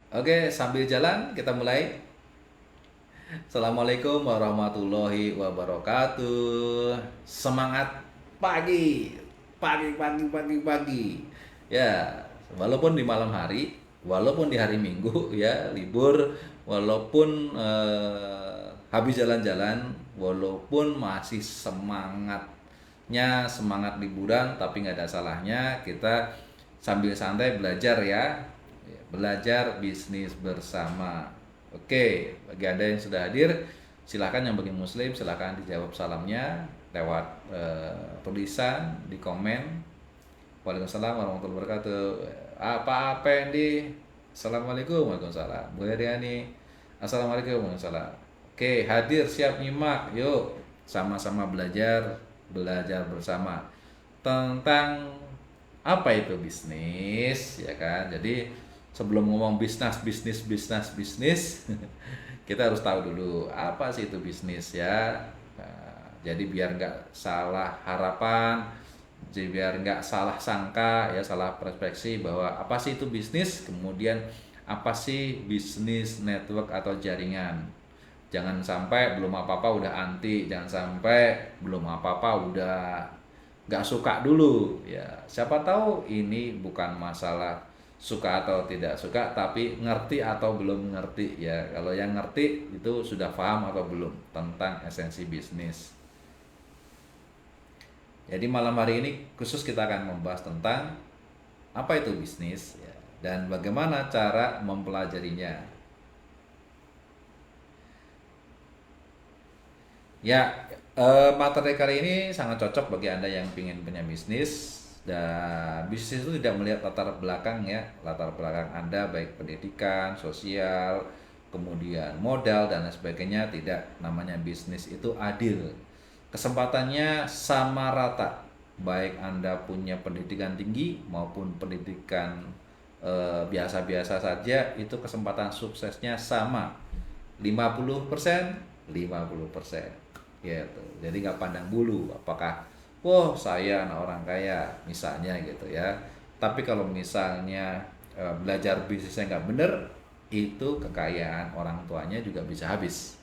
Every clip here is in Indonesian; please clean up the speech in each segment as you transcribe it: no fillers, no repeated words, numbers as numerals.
Oke, sambil jalan kita mulai. Assalamualaikum warahmatullahi wabarakatuh. Semangat pagi, pagi. Ya, walaupun di malam hari, walaupun di hari Minggu ya libur, walaupun habis jalan-jalan, walaupun masih semangat liburan, tapi nggak ada salahnya kita sambil santai belajar ya. Belajar bisnis bersama. Oke, bagi Anda yang sudah hadir, silakan yang bagi muslim silakan dijawab salamnya lewat tulisan di komen. Waalaikumsalam warahmatullahi wabarakatuh. Apa Endi? Assalamualaikum. Waalaikumsalam. Bu Heriani. Assalamualaikum. Waalaikumsalam. Oke, hadir siap nyimak. Yuk, sama-sama belajar bersama tentang apa itu bisnis, ya kan? Jadi sebelum ngomong bisnis, kita harus tahu dulu apa sih itu bisnis ya. Nah, jadi biar nggak salah harapan, jadi biar nggak salah sangka ya, salah perspektif bahwa apa sih itu bisnis, kemudian apa sih bisnis network atau jaringan. Jangan sampai belum apa-apa udah anti, jangan sampai belum apa-apa udah nggak suka dulu ya. Siapa tahu ini bukan masalah suka atau tidak suka, tapi ngerti atau belum ngerti ya. Kalau yang ngerti itu sudah paham atau belum tentang esensi bisnis. Jadi malam hari ini khusus kita akan membahas tentang apa itu bisnis ya, dan bagaimana cara mempelajarinya. Ya, materi kali ini sangat cocok bagi Anda yang ingin punya bisnis. Dan bisnis itu tidak melihat latar belakang ya, latar belakang Anda baik pendidikan, sosial, kemudian modal dan lain sebagainya. Tidak, namanya bisnis itu adil. Kesempatannya sama rata. Baik Anda punya pendidikan tinggi maupun pendidikan biasa-biasa saja, itu kesempatan suksesnya sama. 50%, 50%. Gitu. Jadi nggak pandang bulu apakah wah saya anak orang kaya misalnya gitu ya. Tapi kalau misalnya belajar bisnisnya nggak bener, itu kekayaan orang tuanya juga bisa habis.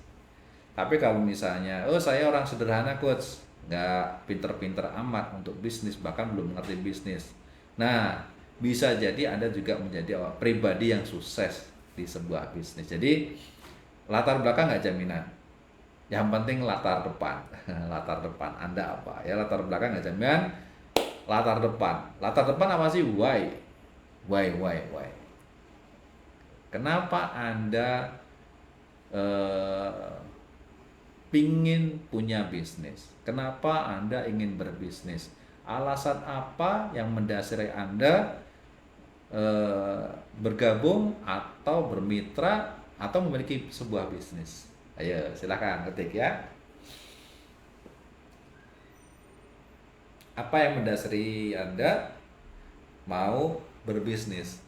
Tapi kalau misalnya oh saya orang sederhana coach, nggak pinter-pinter amat untuk bisnis, bahkan belum mengerti bisnis, nah bisa jadi Anda juga menjadi pribadi yang sukses di sebuah bisnis. Jadi latar belakang nggak jaminan, yang penting latar depan. Latar depan Anda apa ya, latar belakang nggak jaminan. Latar depan apa sih? Why, kenapa Anda eh, pingin punya bisnis, kenapa Anda ingin berbisnis, alasan apa yang mendasari Anda bergabung atau bermitra atau memiliki sebuah bisnis. Ayo silakan ketik ya. Apa yang mendasari Anda mau berbisnis?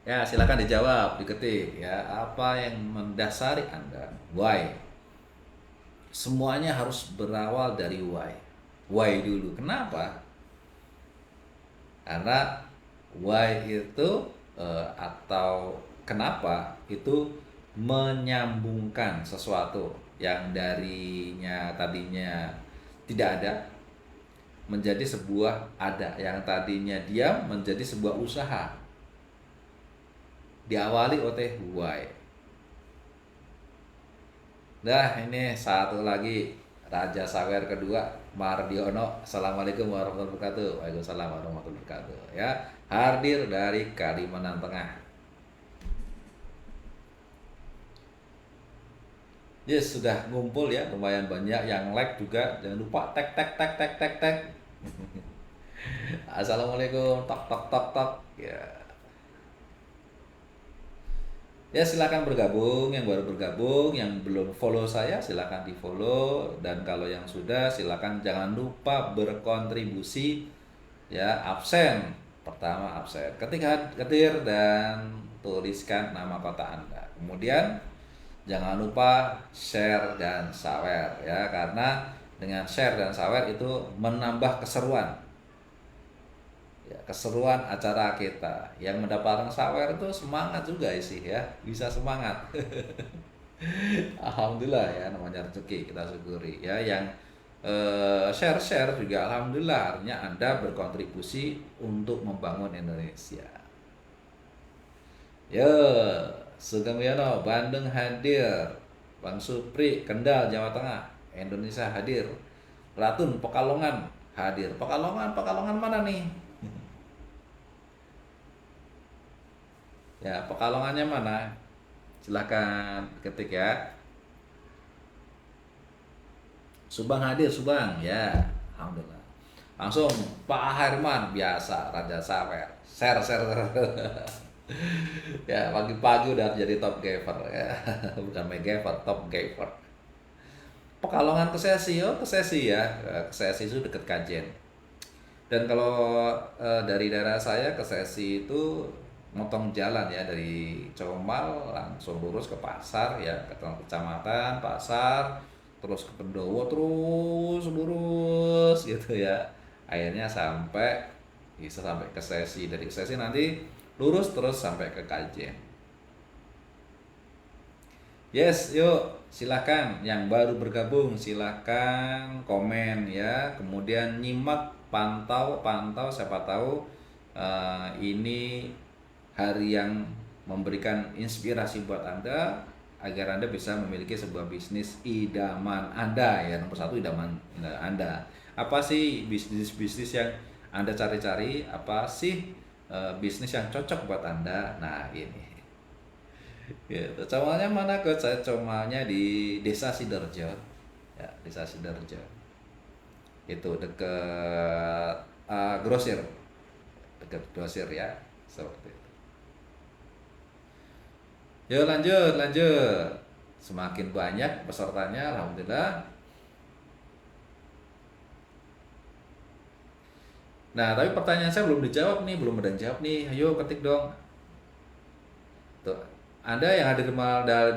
Ya, silakan dijawab, diketik ya. Apa yang mendasari Anda? Why? Semuanya harus berawal dari why. Why dulu. Kenapa? Karena why itu atau kenapa itu menyambungkan sesuatu yang tadinya tidak ada menjadi sebuah ada, yang tadinya diam menjadi sebuah usaha, diawali oleh why. Nah, ini satu lagi Raja Sawer kedua, Mardiono. Assalamualaikum warahmatullahi wabarakatuh. Waalaikumsalam warahmatullahi wabarakatuh. Ya, hadir dari Kalimantan Tengah. Yes, sudah ngumpul ya, lumayan banyak yang like juga. Jangan lupa tag tag tag tag tag tag. Assalamualaikum, tok tok tok tok. Ya, ya silakan bergabung, yang baru bergabung, yang belum follow saya silakan di follow, dan kalau yang sudah silakan jangan lupa berkontribusi ya. Absen pertama, absen ketika ketir dan tuliskan nama kota Anda, kemudian jangan lupa share dan sawer ya, karena dengan share dan sawer itu menambah keseruan. Ya, keseruan acara kita. Yang mendapatkan sawer itu semangat juga sih ya, bisa semangat. Alhamdulillah ya, namanya rezeki kita syukuri ya. Yang share-share juga alhamdulillah, artinya Anda berkontribusi untuk membangun Indonesia. Ya, Sugeng Wiono, Bandung hadir. Bang Supri, Kendal, Jawa Tengah, Indonesia hadir. Ratun, Pekalongan hadir. Pekalongan mana nih? Ya, Pekalongannya mana? Silahkan ketik ya. Subang hadir, Subang ya. Alhamdulillah. Langsung Pak Herman, biasa Raja Sawer. Share. Ya, pagi-pagi udah jadi top giver ya. Bukan megaver, top giver. Pekalongan ke Sesi, ke Sesi ya. Ke Sesi itu deket Kajen. Dan kalau dari daerah saya ke Sesi itu motong jalan ya, dari Comal langsung lurus ke pasar ya, ke kecamatan pasar, terus ke Pendowo, terus lurus gitu ya, akhirnya bisa sampai ke Sesi. Dari Sesi nanti lurus terus sampai ke Kajen. Yes, yuk silakan yang baru bergabung silakan komen ya, kemudian nyimak, pantau siapa tahu ini hari yang memberikan inspirasi buat Anda agar Anda bisa memiliki sebuah bisnis idaman Anda ya. Nomor satu, idaman Anda. Apa sih bisnis-bisnis yang Anda cari-cari? Apa sih bisnis yang cocok buat Anda? Nah, ini. Gitu. Comalnya mana coach? Saya comalnya di Desa Sidoarjo. Ya, Desa Sidoarjo. Itu dekat grosir. Dekat grosir ya. Seperti itu. Yuk lanjut. Semakin banyak pesertanya, alhamdulillah. Nah, tapi pertanyaan saya belum dijawab nih, belum ada yang jawab nih. Ayo ketik dong. Tuh, Anda yang hadir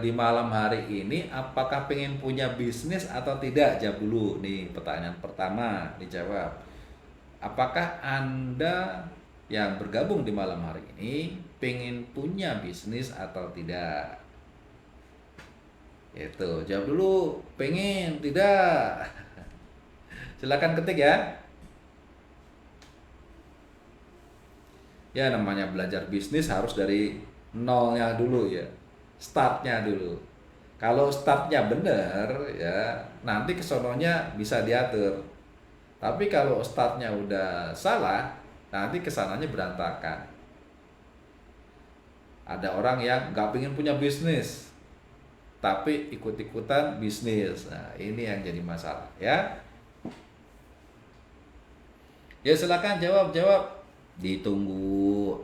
di malam hari ini, apakah pengen punya bisnis atau tidak? Jawab dulu nih, pertanyaan pertama dijawab. Apakah Anda yang bergabung di malam hari ini pengen punya bisnis atau tidak? Itu, jawab dulu, pengen, tidak. Silakan ketik ya. Ya, namanya belajar bisnis harus dari nolnya dulu ya, startnya dulu. Kalau startnya bener ya, nanti kesononya bisa diatur. Tapi kalau startnya udah salah, nanti kesananya berantakan. Ada orang yang nggak pengen punya bisnis, tapi ikut-ikutan bisnis. Nah, ini yang jadi masalah ya. Ya silakan jawab. Ditunggu.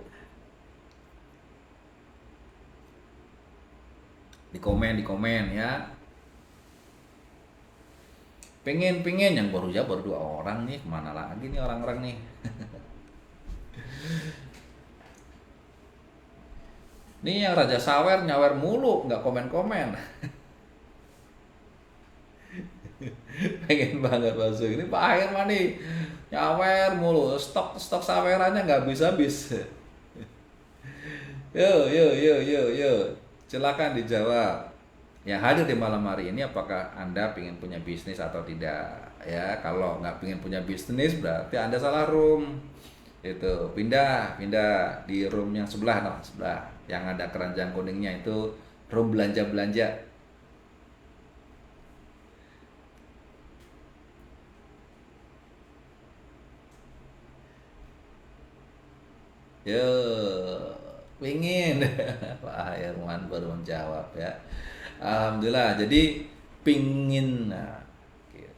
Di komen ya. Pengen yang baru dua orang nih, kemana lagi nih orang-orang nih. Nih yang Raja Sawer nyawer mulu, nggak komen-komen. Pengen banget masuk ini Pak Herman nih, nyawer mulu, stok sawerannya nggak habis-habis. Yo, silakan dijawab. Yang hadir di malam hari ini, apakah Anda ingin punya bisnis atau tidak? Ya, kalau nggak ingin punya bisnis berarti Anda salah room. Itu pindah di room yang sebelah, sebelah yang ada keranjang kuningnya, itu room belanja. Yo, pingin. Pak Herman baru menjawab ya. Alhamdulillah. Jadi pingin, gitu.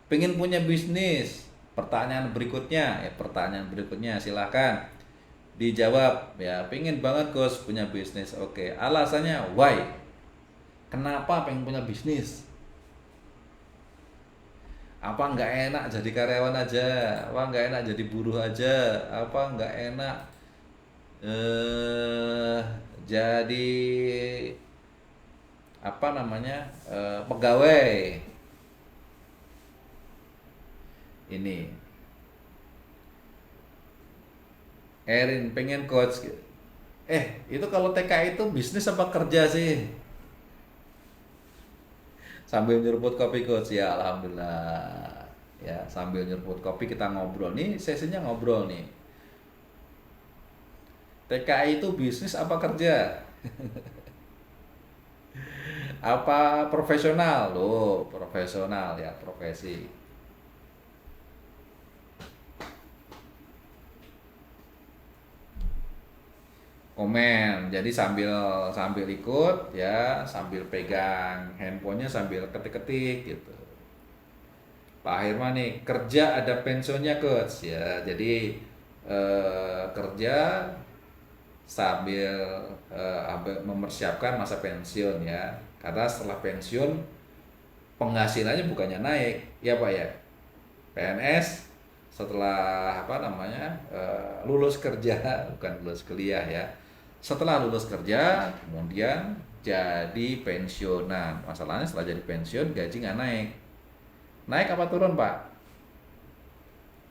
Pingin punya bisnis. Pertanyaan berikutnya silahkan dijawab ya. Pingin banget Gus punya bisnis. Oke, alasannya why? Kenapa pengen punya bisnis? Apa nggak enak jadi karyawan aja? Apa nggak enak jadi buruh aja? Apa nggak enak jadi apa namanya pegawai? ini Erin pengen coach. Itu kalau TKI itu bisnis apa kerja sih? Sambil nyeruput kopi coach ya, alhamdulillah. Ya, sambil nyeruput kopi kita ngobrol nih, sesinya ngobrol nih. TKI itu bisnis apa kerja? Apa profesional? Loh, profesional ya, profesi. Komen. Jadi sambil sambil ikut ya, sambil pegang handphonenya sambil ketik-ketik gitu. Pak Herman nih kerja ada pensiunnya coach ya. Jadi kerja sambil mempersiapkan masa pensiun ya. Karena setelah pensiun penghasilannya bukannya naik, ya Pak ya. PNS setelah apa namanya lulus kerja bukan lulus kuliah ya, setelah lulus kerja kemudian jadi pensiunan. Masalahnya setelah jadi pensiun gaji nggak naik. Naik apa turun Pak?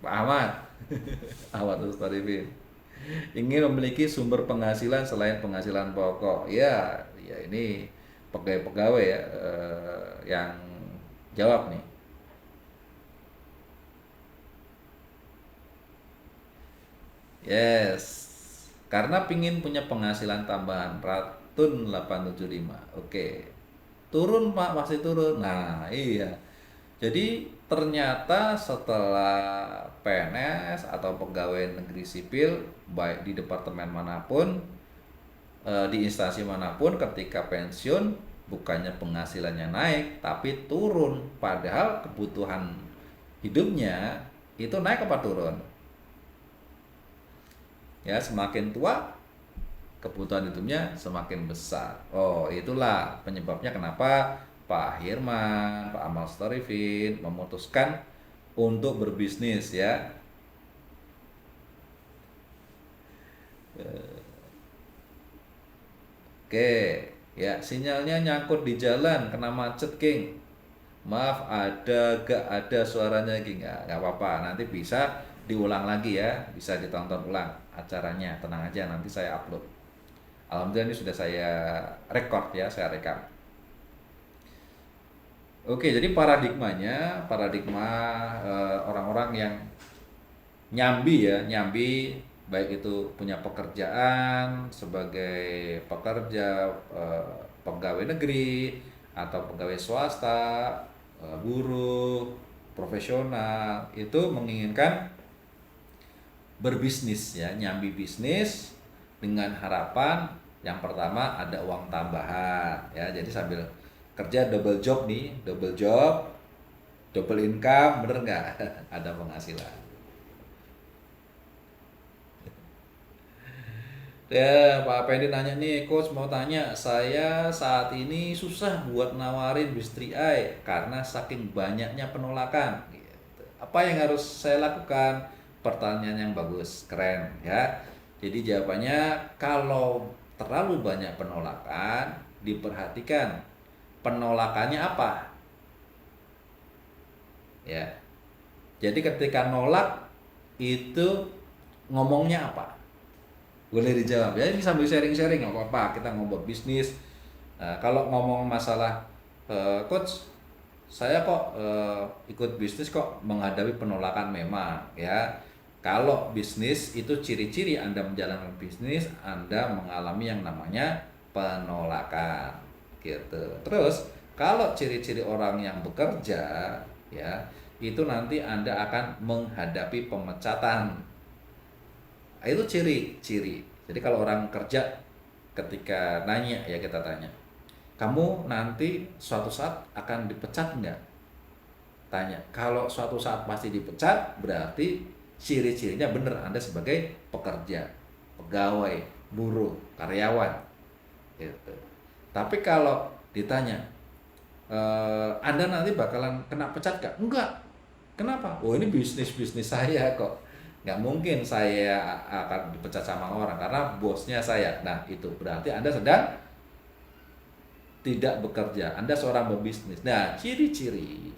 Pak Ahmad. Ahmad Rustarifin ingin memiliki sumber penghasilan selain penghasilan pokok ya. Ya ini pegawai-pegawai ya yang jawab nih. Yes, karena pingin punya penghasilan tambahan. Ratun 875. Oke. Turun Pak, pasti turun. Nah, iya. Jadi ternyata setelah PNS atau pegawai negeri sipil, baik di departemen manapun, di instansi manapun, ketika pensiun bukannya penghasilannya naik, tapi turun. Padahal kebutuhan hidupnya itu naik apa turun? Ya, semakin tua kebutuhan hidupnya semakin besar. Oh, itulah penyebabnya kenapa Pak Hirman, Pak Amal Storifin memutuskan untuk berbisnis ya. Oke, ya sinyalnya nyangkut di jalan, kena macet, King. Maaf, gak ada suaranya, King. Nggak apa-apa, nanti bisa diulang lagi ya, bisa ditonton ulang acaranya. Tenang aja, nanti saya upload. Alhamdulillah ini sudah saya record ya, saya rekam. Oke, jadi paradigma orang-orang yang nyambi baik itu punya pekerjaan sebagai pekerja pegawai negeri atau pegawai swasta, buruh, profesional itu menginginkan berbisnis ya, nyambi bisnis dengan harapan yang pertama ada uang tambahan ya. Jadi sambil kerja double job nih, double income, bener nggak? Ada penghasilan. Ya, Pak Pendi nanya nih, Coach mau tanya, saya saat ini susah buat nawarin bis 3i karena saking banyaknya penolakan. Gitu. Apa yang harus saya lakukan? Pertanyaan yang bagus, keren ya. Jadi jawabannya kalau terlalu banyak penolakan, diperhatikan penolakannya apa? Ya. Jadi ketika nolak itu ngomongnya apa? Boleh dijawab ya, ini sambil sharing-sharing nggak apa-apa, kita ngomong bisnis. Kalau ngomong masalah coach, saya kok ikut bisnis kok menghadapi penolakan, memang ya. Kalau bisnis itu ciri-ciri Anda menjalankan bisnis, Anda mengalami yang namanya penolakan gitu. Terus kalau ciri-ciri orang yang bekerja ya, itu nanti Anda akan menghadapi pemecatan. Itu ciri-ciri. Jadi kalau orang kerja ketika nanya ya, kita tanya, kamu nanti suatu saat akan dipecat nggak? Tanya. Kalau suatu saat pasti dipecat, berarti ciri-cirinya benar Anda sebagai pekerja, pegawai, buruh, karyawan. Gitu. Tapi kalau ditanya, Anda nanti bakalan kena pecat nggak? Enggak. Kenapa? Oh, ini bisnis saya kok. Nggak mungkin saya akan dipecat sama orang karena bosnya saya. Nah, itu berarti Anda sedang tidak bekerja, Anda seorang pebisnis. Nah, ciri-ciri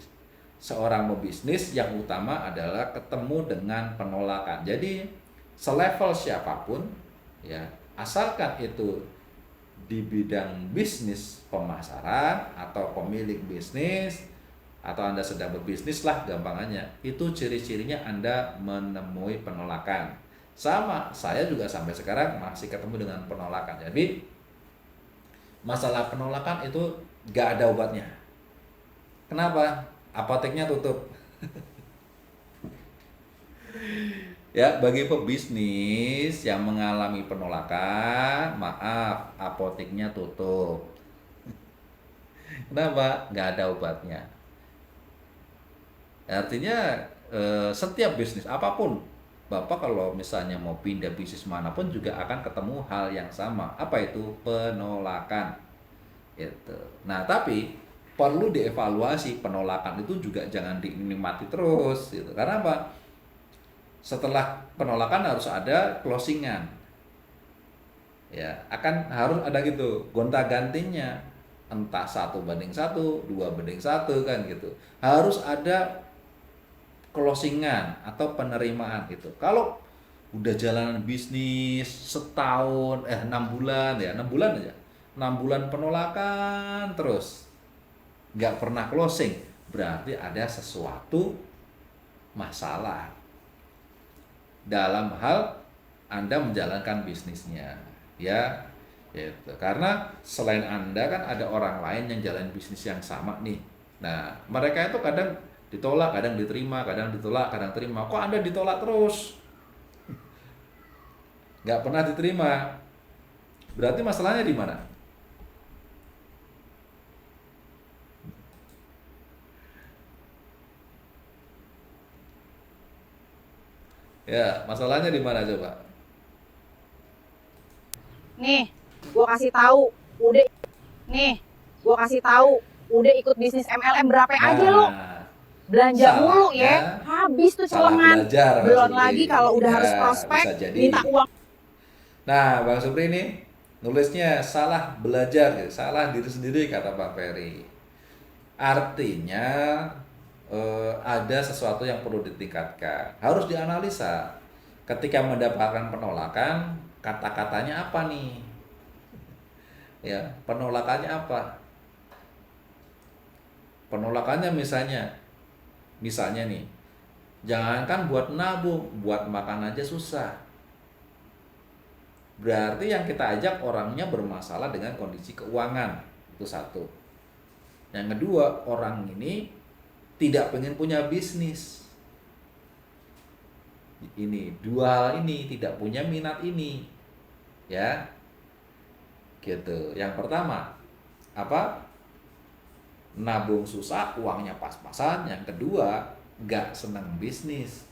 seorang pebisnis yang utama adalah ketemu dengan penolakan. Jadi selevel siapapun ya, asalkan itu di bidang bisnis pemasaran atau pemilik bisnis atau Anda sedang berbisnis lah gampangannya, itu ciri-cirinya Anda menemui penolakan. Sama, saya juga sampai sekarang masih ketemu dengan penolakan. Jadi masalah penolakan itu gak ada obatnya. Kenapa? Apoteknya tutup. Ya, bagi pebisnis yang mengalami penolakan, maaf, apoteknya tutup. Kenapa? Nggak ada obatnya. Artinya setiap bisnis apapun, Bapak kalau misalnya mau pindah bisnis manapun juga akan ketemu hal yang sama. Apa itu? Penolakan. Itu. Nah, tapi perlu dievaluasi, penolakan itu juga jangan dinikmati terus gitu. Karena apa? Setelah penolakan harus ada closingan. Ya, akan harus ada gitu, gonta-gantinya. Entah 1:1, 2:1 kan gitu. Harus ada closingan atau penerimaan gitu. Kalau udah jalanan bisnis setahun 6 bulan ya, 6 bulan aja. 6 bulan penolakan terus nggak pernah closing, berarti ada sesuatu masalah dalam hal Anda menjalankan bisnisnya ya, gitu. Karena selain Anda kan ada orang lain yang jalan bisnis yang sama nih. Nah, mereka itu kadang ditolak, kadang diterima, kadang ditolak, kadang terima. Kok Anda ditolak terus? Nggak pernah diterima. Berarti masalahnya di mana? Ya, masalahnya di mana coba? Nih, gua kasih tahu, udah nih, gua kasih tahu, udah ikut bisnis MLM berapa aja lu? Nah, Belanja mulu ya, salahnya habis tuh salah celengan. belajar Bang Belum Supri. lagi kalau udah Ya, harus prospek, bisa jadi. minta uang. Nah, Bang Supri ini nulisnya salah belajar, gitu. Salah diri sendiri kata Pak Ferry. Artinya ada sesuatu yang perlu ditingkatkan, harus dianalisa. Ketika mendapatkan penolakan, kata-katanya apa nih? Ya, penolakannya apa? Penolakannya misalnya nih, jangankan buat nabung, buat makan aja susah. Berarti yang kita ajak orangnya bermasalah dengan kondisi keuangan. Itu satu. Yang kedua, orang ini tidak pengen punya bisnis. Ini, dua hal ini, tidak punya minat ini. Ya. Gitu. Yang pertama, apa? Nabung susah, uangnya pas-pasan. Yang kedua, nggak senang bisnis.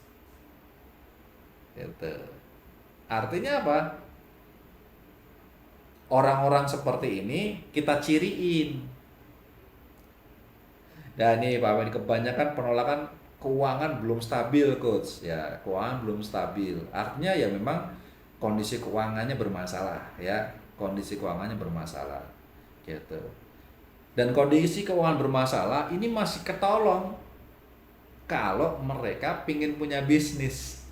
Gitu. Artinya apa? Orang-orang seperti ini kita ciriin. Dan nih Pak Wen, kebanyakan penolakan keuangan belum stabil, coach. Ya, keuangan belum stabil. Artinya ya memang kondisi keuangannya bermasalah, ya. Kondisi keuangannya bermasalah. Gitu. Dan kondisi keuangan bermasalah ini masih ketolong kalau mereka pingin punya bisnis.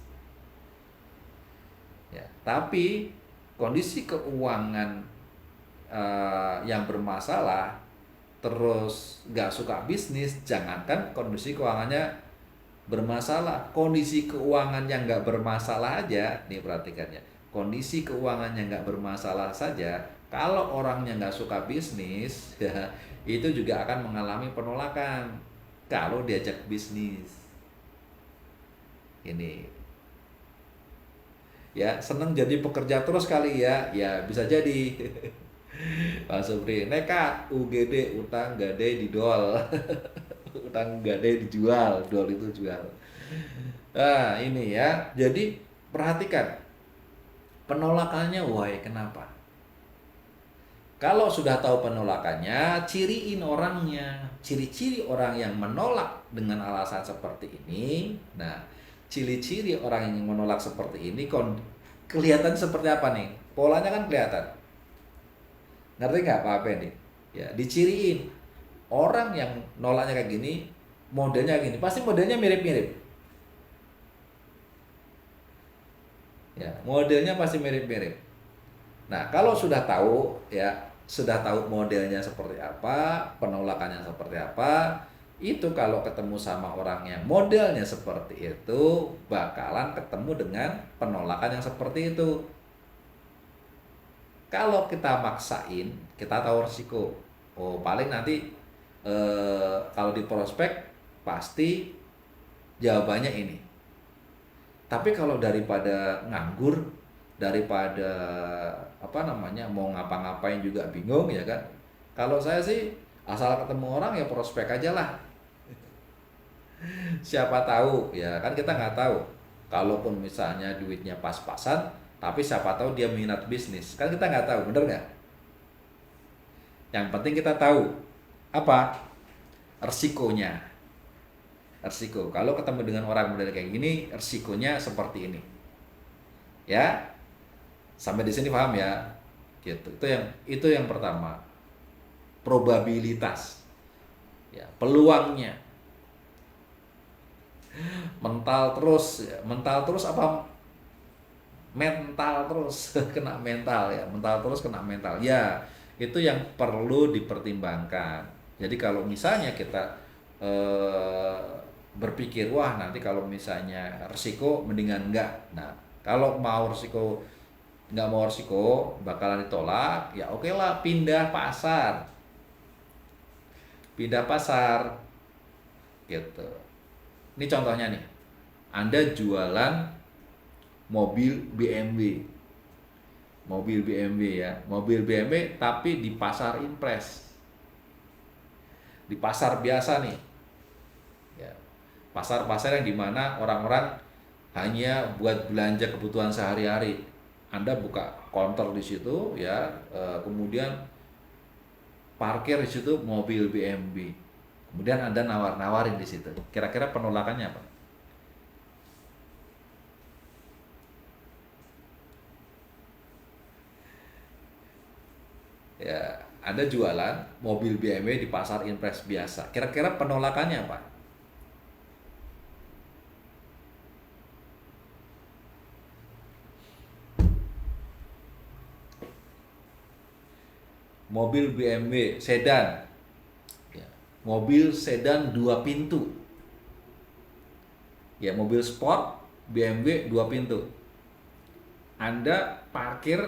Ya, tapi kondisi keuangan yang bermasalah terus nggak suka bisnis, jangankan kondisi keuangannya bermasalah, kondisi keuangan yang nggak bermasalah aja, nih perhatikan ya, kondisi keuangan yang nggak bermasalah saja, kalau orangnya nggak suka bisnis, ya, itu juga akan mengalami penolakan kalau diajak bisnis. Ini ya, seneng jadi pekerja terus kali ya, ya bisa jadi. Pak Supri nekat, UGD, utang gade didol. Utang gade dijual, dol itu jual. Nah ini ya, jadi perhatikan penolakannya, why, kenapa? Kalau sudah tahu penolakannya, ciriin orangnya. Ciri-ciri orang yang menolak dengan alasan seperti ini. Nah, ciri-ciri orang yang menolak seperti ini kelihatan seperti apa nih? Polanya kan kelihatan. Ngerti nggak Pak Fendi? Ya, diciriin. Orang yang nolaknya kayak gini, modelnya gini, pasti modelnya mirip-mirip. Ya, modelnya pasti mirip-mirip. Nah, kalau sudah tahu ya, sudah tahu modelnya seperti apa, penolakannya seperti apa, itu kalau ketemu sama orang yang modelnya seperti itu, bakalan ketemu dengan penolakan yang seperti itu. Kalau kita maksain, kita tahu resiko. Oh, paling nanti kalau di prospek pasti jawabannya ini. Tapi kalau daripada nganggur, daripada apa namanya mau ngapa-ngapain juga bingung ya kan. Kalau saya sih asal ketemu orang ya prospek aja lah. Siapa tahu ya kan kita nggak tahu. Kalaupun misalnya duitnya pas-pasan, tapi siapa tahu dia minat bisnis. Kan kita nggak tahu, bener nggak? Yang penting kita tahu apa resikonya. Resiko. Kalau ketemu dengan orang model kayak gini, resikonya seperti ini. Ya, sampai di sini paham ya? Gitu. Itu yang pertama. Probabilitas. Ya, peluangnya. Mental terus, ya. Mental terus apa? Mental terus kena mental ya. Mental terus kena mental. Ya, itu yang perlu dipertimbangkan. Jadi kalau misalnya kita berpikir wah nanti kalau misalnya resiko mendingan enggak. Nah, kalau mau resiko nggak mau resiko bakalan ditolak ya oke lah pindah pasar gitu. Ini contohnya nih, Anda jualan mobil BMW ya, mobil BMW tapi di pasar impres, di pasar biasa nih ya, pasar-pasar yang dimana orang-orang hanya buat belanja kebutuhan sehari-hari. Anda buka counter di situ ya, kemudian parkir di situ mobil BMW. Kemudian Anda nawar-nawarin di situ. Kira-kira penolakannya apa? Ya, Anda jualan mobil BMW di pasar impres biasa. Kira-kira penolakannya apa? Mobil BMW sedan, ya, mobil sedan 2 pintu, ya mobil sport BMW 2 pintu. Anda parkir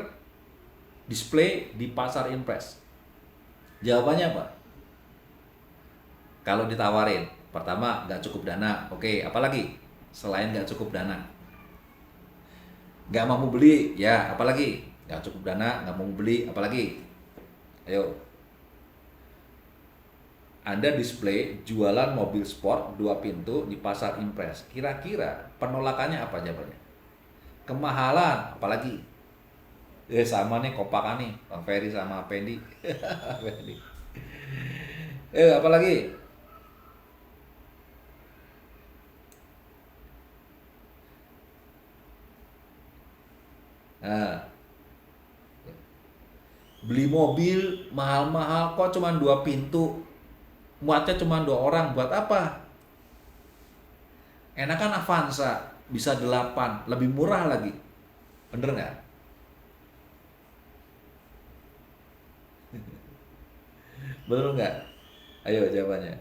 display di pasar impres. Jawabannya apa? Kalau ditawarin, pertama nggak cukup dana, oke, apalagi selain nggak cukup dana, nggak mampu beli, ya apalagi nggak cukup dana, nggak mau beli, apalagi, ayo. Anda display jualan mobil sport 2 pintu di pasar impres. Kira-kira penolakannya apa jawabannya? Kemahalan, apalagi? Sama nih kompakan nih, Bang Ferry sama Pendi. Pendi. Apalagi? Nah, beli mobil mahal-mahal kok cuma 2 pintu, muatnya cuma 2 orang, buat apa? Enakan Avanza bisa 8, lebih murah lagi, bener nggak? Bener nggak? Ayo jawabannya.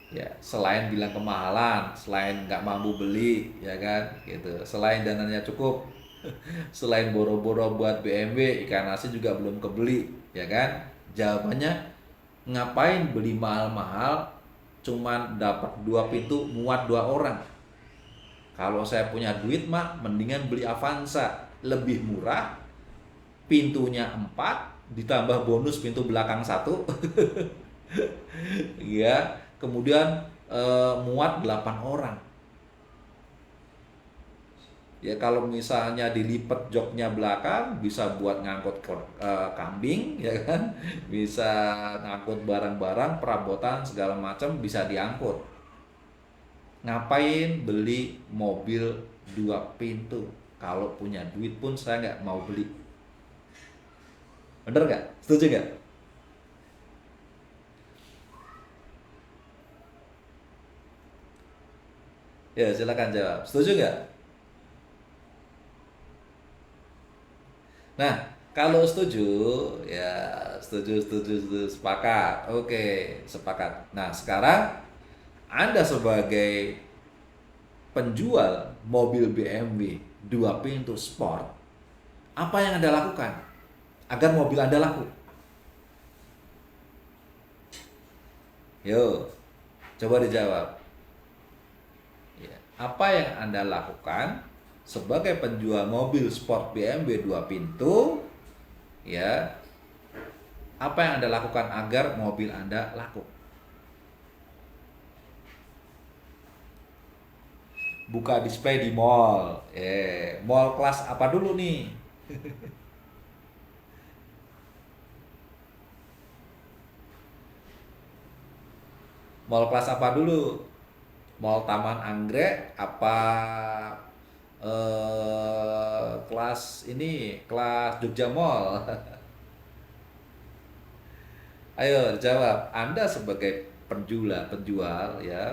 Ya, selain bilang kemahalan, selain nggak mampu beli, ya kan, gitu. Selain dananya cukup, selain boro-boro buat BMW, ikan asin juga belum kebeli, ya kan? Jawabannya ngapain beli mahal-mahal, cuman dapat 2 pintu muat 2 orang. Kalau saya punya duit mah, mendingan beli Avanza, lebih murah, pintunya 4, ditambah bonus pintu belakang 1, ya, kemudian muat 8 orang. Ya kalau misalnya dilipat joknya belakang bisa buat ngangkut kambing ya kan, bisa ngangkut barang-barang perabotan segala macam bisa diangkut. Ngapain beli mobil 2 pintu? Kalau punya duit pun saya nggak mau beli. Bener nggak? Setuju nggak? Ya, silakan jawab. Setuju nggak? Nah, kalau setuju, ya setuju, sepakat. Oke, sepakat. Nah, sekarang Anda sebagai penjual mobil BMW 2 pintu sport, apa yang Anda lakukan agar mobil Anda laku? Yuk, coba dijawab. Ya, apa yang Anda lakukan sebagai penjual mobil sport BMW 2 pintu? Ya, apa yang Anda lakukan agar mobil Anda laku? Buka display di mall. Mall kelas apa dulu nih? Mall kelas apa dulu? Mall Taman Anggrek apa kelas ini, kelas Jogja Mall? Ayo jawab. Anda sebagai penjual ya,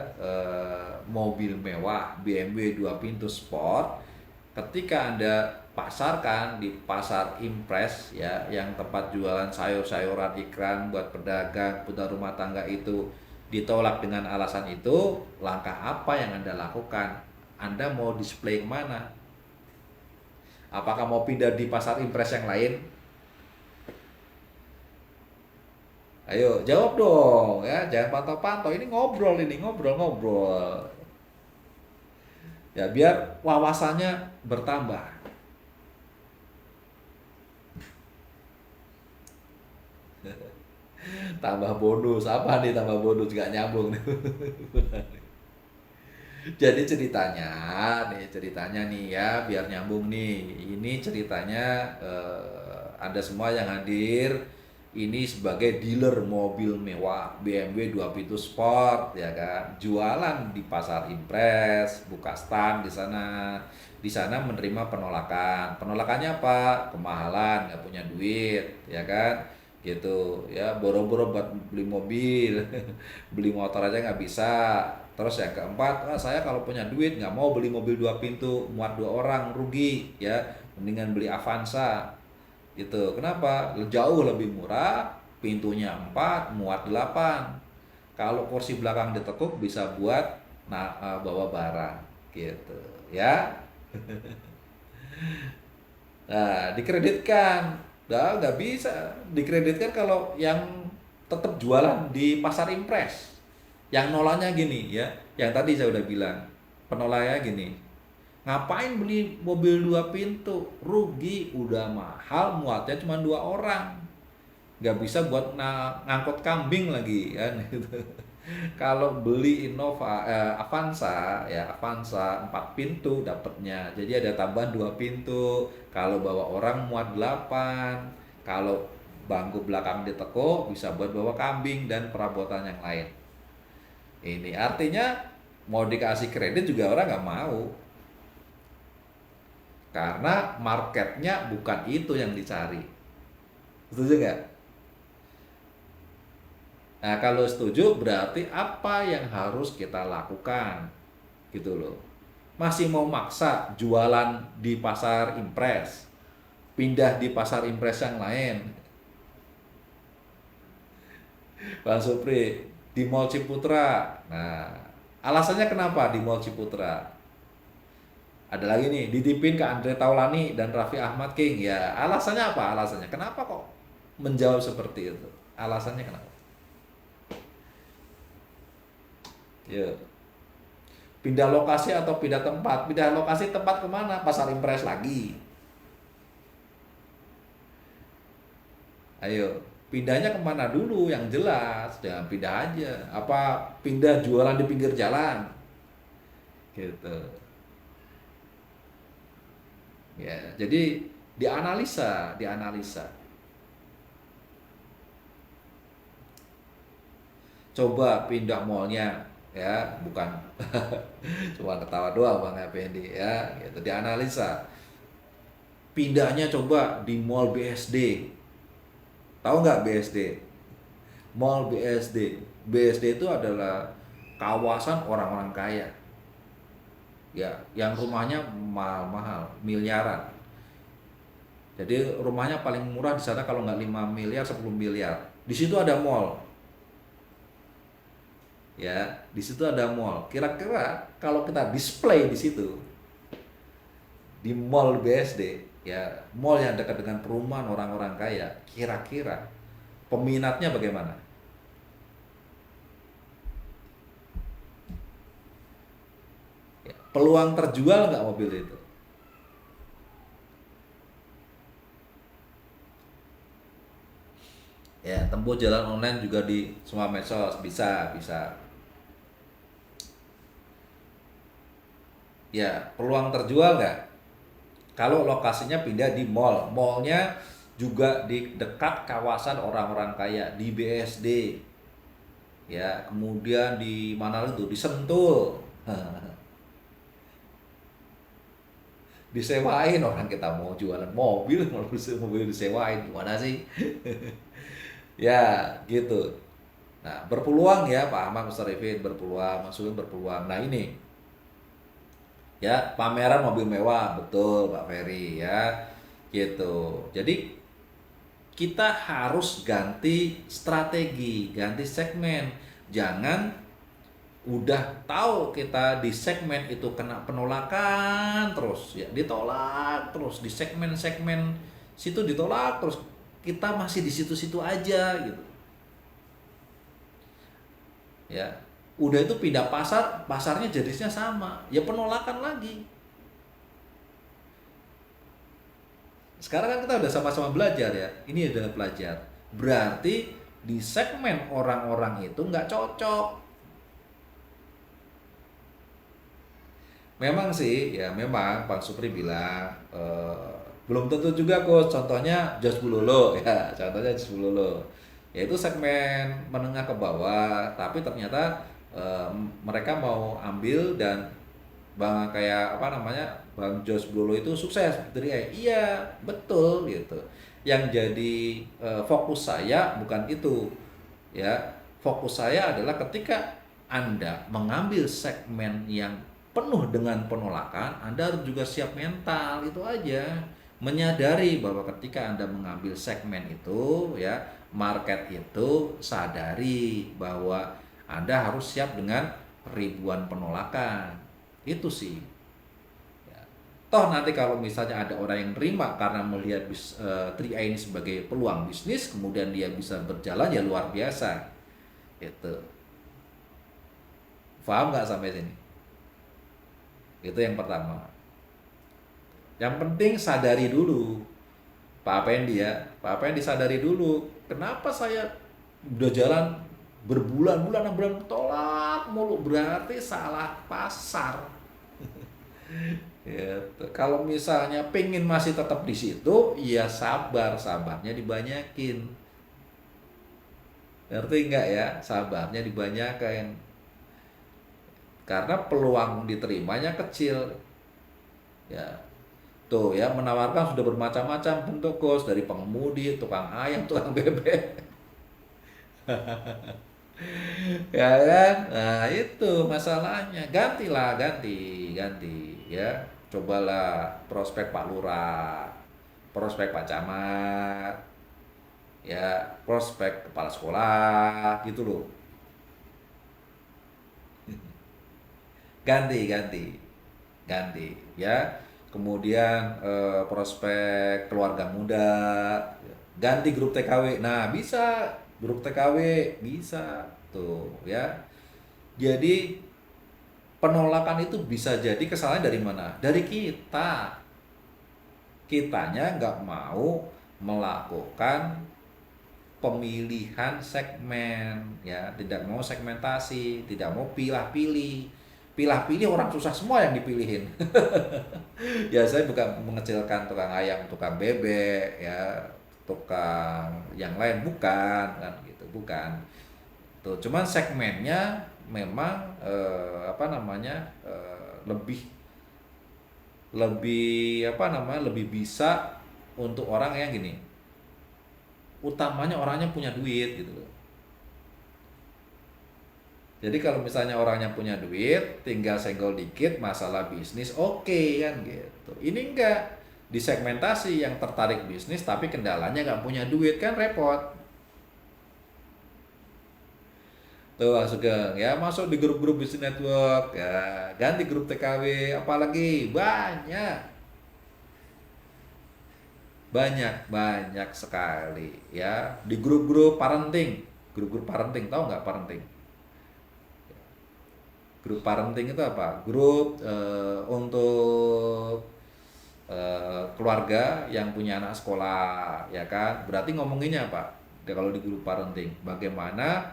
mobil mewah BMW 2 pintu sport, ketika Anda pasarkan di pasar impres ya, yang tempat jualan sayur-sayuran, ikan buat pedagang, putar rumah tangga itu ditolak dengan alasan itu, langkah apa yang Anda lakukan? Anda mau display kemana? Apakah mau pindah di pasar impres yang lain? Ayo jawab dong ya, jangan pantau-pantau. Ini ngobrol. Ya biar wawasannya bertambah. Tambah bonus apa nih, tambah bonus gak nyambung nih. Jadi ceritanya nih ya, biar nyambung nih. Ini ceritanya, Anda semua yang hadir ini sebagai dealer mobil mewah BMW 2 pintu sport ya kan. Jualan di pasar impres, buka stand di sana. Di sana menerima penolakan. Penolakannya apa? Kemahalan, nggak punya duit, ya kan? Gitu ya, boro-boro buat beli mobil. Beli motor aja nggak bisa. Terus yang keempat, saya kalau punya duit nggak mau beli mobil 2 pintu muat 2 orang, rugi ya, mendingan beli Avanza gitu. Kenapa? Jauh lebih murah, pintunya 4 muat 8. Kalau kursi belakang ditekuk bisa buat bawa barang gitu ya. Nah, dikreditkan. Nah, nggak bisa dikreditkan kalau yang tetap jualan di pasar impres. Yang nolanya gini ya, yang tadi saya udah bilang, penolaknya gini, ngapain beli mobil 2 pintu, rugi, udah mahal, muatnya cuma 2 orang, nggak bisa buat ngangkut kambing lagi kan gitu. Kalau beli Avanza ya, Avanza 4 pintu dapatnya, jadi ada tambahan 2 pintu. Kalau bawa orang muat 8. Kalau bangku belakang ditekuk bisa buat bawa kambing dan perabotan yang lain. Ini artinya mau dikasih kredit juga orang nggak mau, karena marketnya bukan itu yang dicari. Setuju nggak? Nah, kalau setuju berarti apa yang harus kita lakukan? Gitu loh. Masih mau maksa jualan di pasar impres, pindah di pasar impres yang lain. Bang Supri, di Mall Ciputra. Nah, alasannya kenapa di Mall Ciputra? Ada lagi nih, ditipin ke Andre Taulani dan Raffi Ahmad King. Ya, alasannya apa? Alasannya kenapa kok menjawab seperti itu? Alasannya kenapa? Ya, pindah lokasi atau pindah tempat? Pindah lokasi, tempat kemana? Pasar impres lagi. Ayo, pindahnya kemana dulu yang jelas? Jangan pindah aja. Apa pindah jualan di pinggir jalan? Gitu. Ya, jadi dianalisa. Coba pindah mallnya ya, bukan cuma ketawa doang Bang Effendi ya, gitu. Dianalisa. Pindahnya coba di mall BSD. Tahu nggak BSD? Mall BSD. BSD itu adalah kawasan orang-orang kaya. ya, yang rumahnya mahal-mahal, miliaran. Jadi rumahnya paling murah di sana kalau nggak 5 miliar, 10 miliar. Di situ ada mall. Ya, di situ ada mall. Kira-kira kalau kita display di situ, di mall BSD, ya, mall yang dekat dengan perumahan orang-orang kaya, kira-kira peminatnya bagaimana? Ya, peluang terjual nggak mobil itu? Ya, tempuh jalan online juga di semua medsos, bisa, bisa. Ya, peluang terjual nggak? Kalau lokasinya pindah di mall, mallnya juga di dekat kawasan orang-orang kaya di BSD, ya, kemudian di mana itu, di Sentul, disewain orang, kita mau jualan mobil, mobil disewain, gimana sih? Ya, gitu. Nah, berpeluang ya Pak Ahmad, Mr. Rifin, berpeluang, maksudnya berpeluang. Nah ini, ya, pameran mobil mewah, betul Pak Ferry, ya, gitu. Jadi kita harus ganti strategi, ganti segmen. Jangan udah tahu kita di segmen itu kena penolakan terus, ya, ditolak terus di segmen-segmen situ, ditolak terus, kita masih di situ-situ aja gitu. Ya, udah itu pindah pasar, pasarnya jenisnya sama, ya penolakan lagi. Sekarang kan kita udah sama-sama belajar ya, ini adalah pelajar, berarti di segmen orang-orang itu nggak cocok. Memang sih, ya, memang Bang Supri bilang belum tentu juga kok. Contohnya Jos Bulolo ya, contohnya Jos Bulolo. Yaitu segmen menengah ke bawah, tapi ternyata mereka mau ambil dan bang, kayak apa namanya, Bang Jos Bulolo itu sukses dari iya, betul gitu. Yang jadi fokus saya bukan itu, ya. Fokus saya adalah ketika Anda mengambil segmen yang penuh dengan penolakan, Anda harus juga siap mental, itu aja. Menyadari bahwa ketika Anda mengambil segmen itu, ya, market itu, sadari bahwa Anda harus siap dengan ribuan penolakan. Itu sih. Ya. Toh nanti kalau misalnya ada orang yang terima karena melihat 3A ini sebagai peluang bisnis, kemudian dia bisa berjalan, ya luar biasa. Itu. Paham nggak sampai sini? Itu yang pertama. Yang penting sadari dulu, Pak Pendi, ya, Pak Pendi, sadari dulu. Kenapa saya udah jalan berbulan-bulan, bulan tolak mulu, berarti salah pasar. Gitu. Kalau misalnya pengen masih tetap di situ, ya sabar, sabarnya dibanyakin. Ngerti nggak ya? Sabarnya dibanyakin. Karena peluang diterimanya kecil. Ya, tuh ya, menawarkan sudah bermacam-macam bentuk kos, dari pengemudi, tukang ayam, tukang bebek. Ya kan? Nah, itu masalahnya. Gantilah, ganti ya. Cobalah prospek Pak Lurah, prospek Pak Camat, ya, prospek kepala sekolah gitu loh. Ganti, ganti, ganti, ya. Kemudian prospek keluarga muda, ganti grup TKW. Nah, bisa grup TKW, bisa tuh, ya. Jadi penolakan itu bisa jadi kesalahan dari mana? Dari kita. Kitanya nggak mau melakukan pemilihan segmen, ya, tidak mau segmentasi, tidak mau pilah-pilih orang susah semua yang dipilihin. Ya, saya bukan mengecilkan tukang ayam, tukang bebek, ya, tukang yang lain, bukan kan gitu, bukan tuh. Cuman segmennya memang apa namanya, lebih lebih apa namanya, lebih bisa untuk orang yang gini, utamanya orangnya punya duit gitu loh. Jadi kalau misalnya orangnya punya duit, tinggal senggol dikit masalah bisnis, oke kan gitu. Ini enggak disegmentasi yang tertarik bisnis tapi kendalanya nggak punya duit kan repot. Tuh Mas Sugeng ya, masuk di grup-grup bisnis network ya, ganti grup TKW, apalagi banyak sekali ya di grup-grup parenting. Grup-grup parenting, tahu nggak parenting? Grup parenting itu apa? Grup untuk keluarga yang punya anak sekolah, ya kan? Berarti ngomonginnya apa? Kalau di grup parenting, bagaimana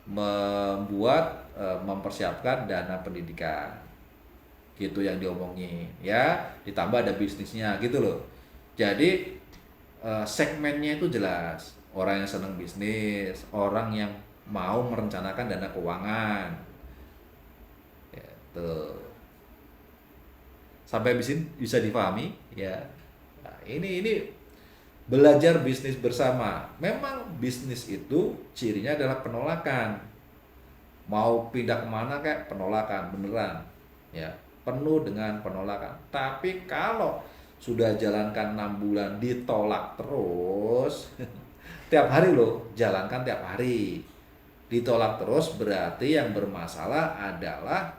membuat mempersiapkan dana pendidikan, gitu yang diomongin, ya. Ditambah ada bisnisnya, gitu loh. Jadi segmennya itu jelas. Orang yang senang bisnis, orang yang mau merencanakan dana keuangan, gitu. Sampai bisa dipahami ya. Nah, ini belajar bisnis bersama. Memang bisnis itu cirinya adalah penolakan. Mau pindah kemana kayak penolakan beneran ya, penuh dengan penolakan. Tapi kalau sudah jalankan 6 bulan ditolak terus tiap hari loh, jalankan tiap hari ditolak terus, berarti yang bermasalah adalah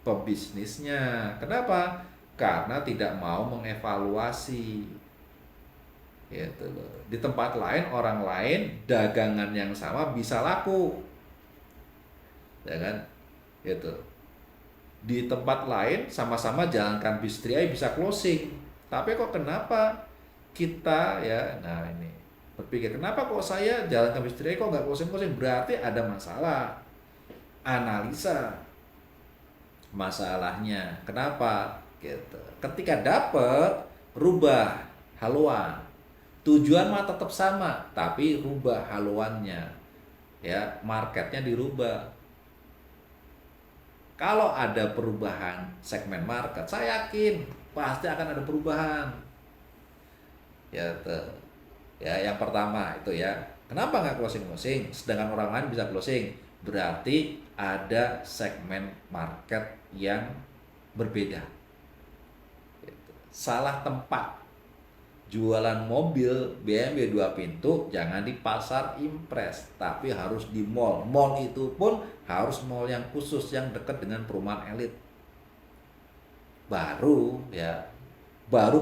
pebisnisnya. Kenapa? Karena tidak mau mengevaluasi. Gitu loh. Di tempat lain, orang lain dagangan yang sama bisa laku. Ya kan? Gitu. Di tempat lain sama-sama jalankan bisnis bisa closing. Tapi kok kenapa kita ya, nah ini berpikir kenapa kok saya jalankan bisnis kok nggak closing-closing? Berarti ada masalah. Analisa masalahnya kenapa gitu. Ketika dapet, rubah haluan, tujuan mah tetap sama tapi rubah haluannya ya, marketnya dirubah. Kalau ada perubahan segmen market, saya yakin pasti akan ada perubahan ya tuh. Ya yang pertama itu ya, kenapa nggak closing sedangkan orang lain bisa closing? Berarti ada segmen market yang berbeda. Salah tempat. Jualan mobil BMW 2 pintu jangan di pasar impres, tapi harus di mall. Mall itu pun harus mall yang khusus yang dekat dengan perumahan elit. Baru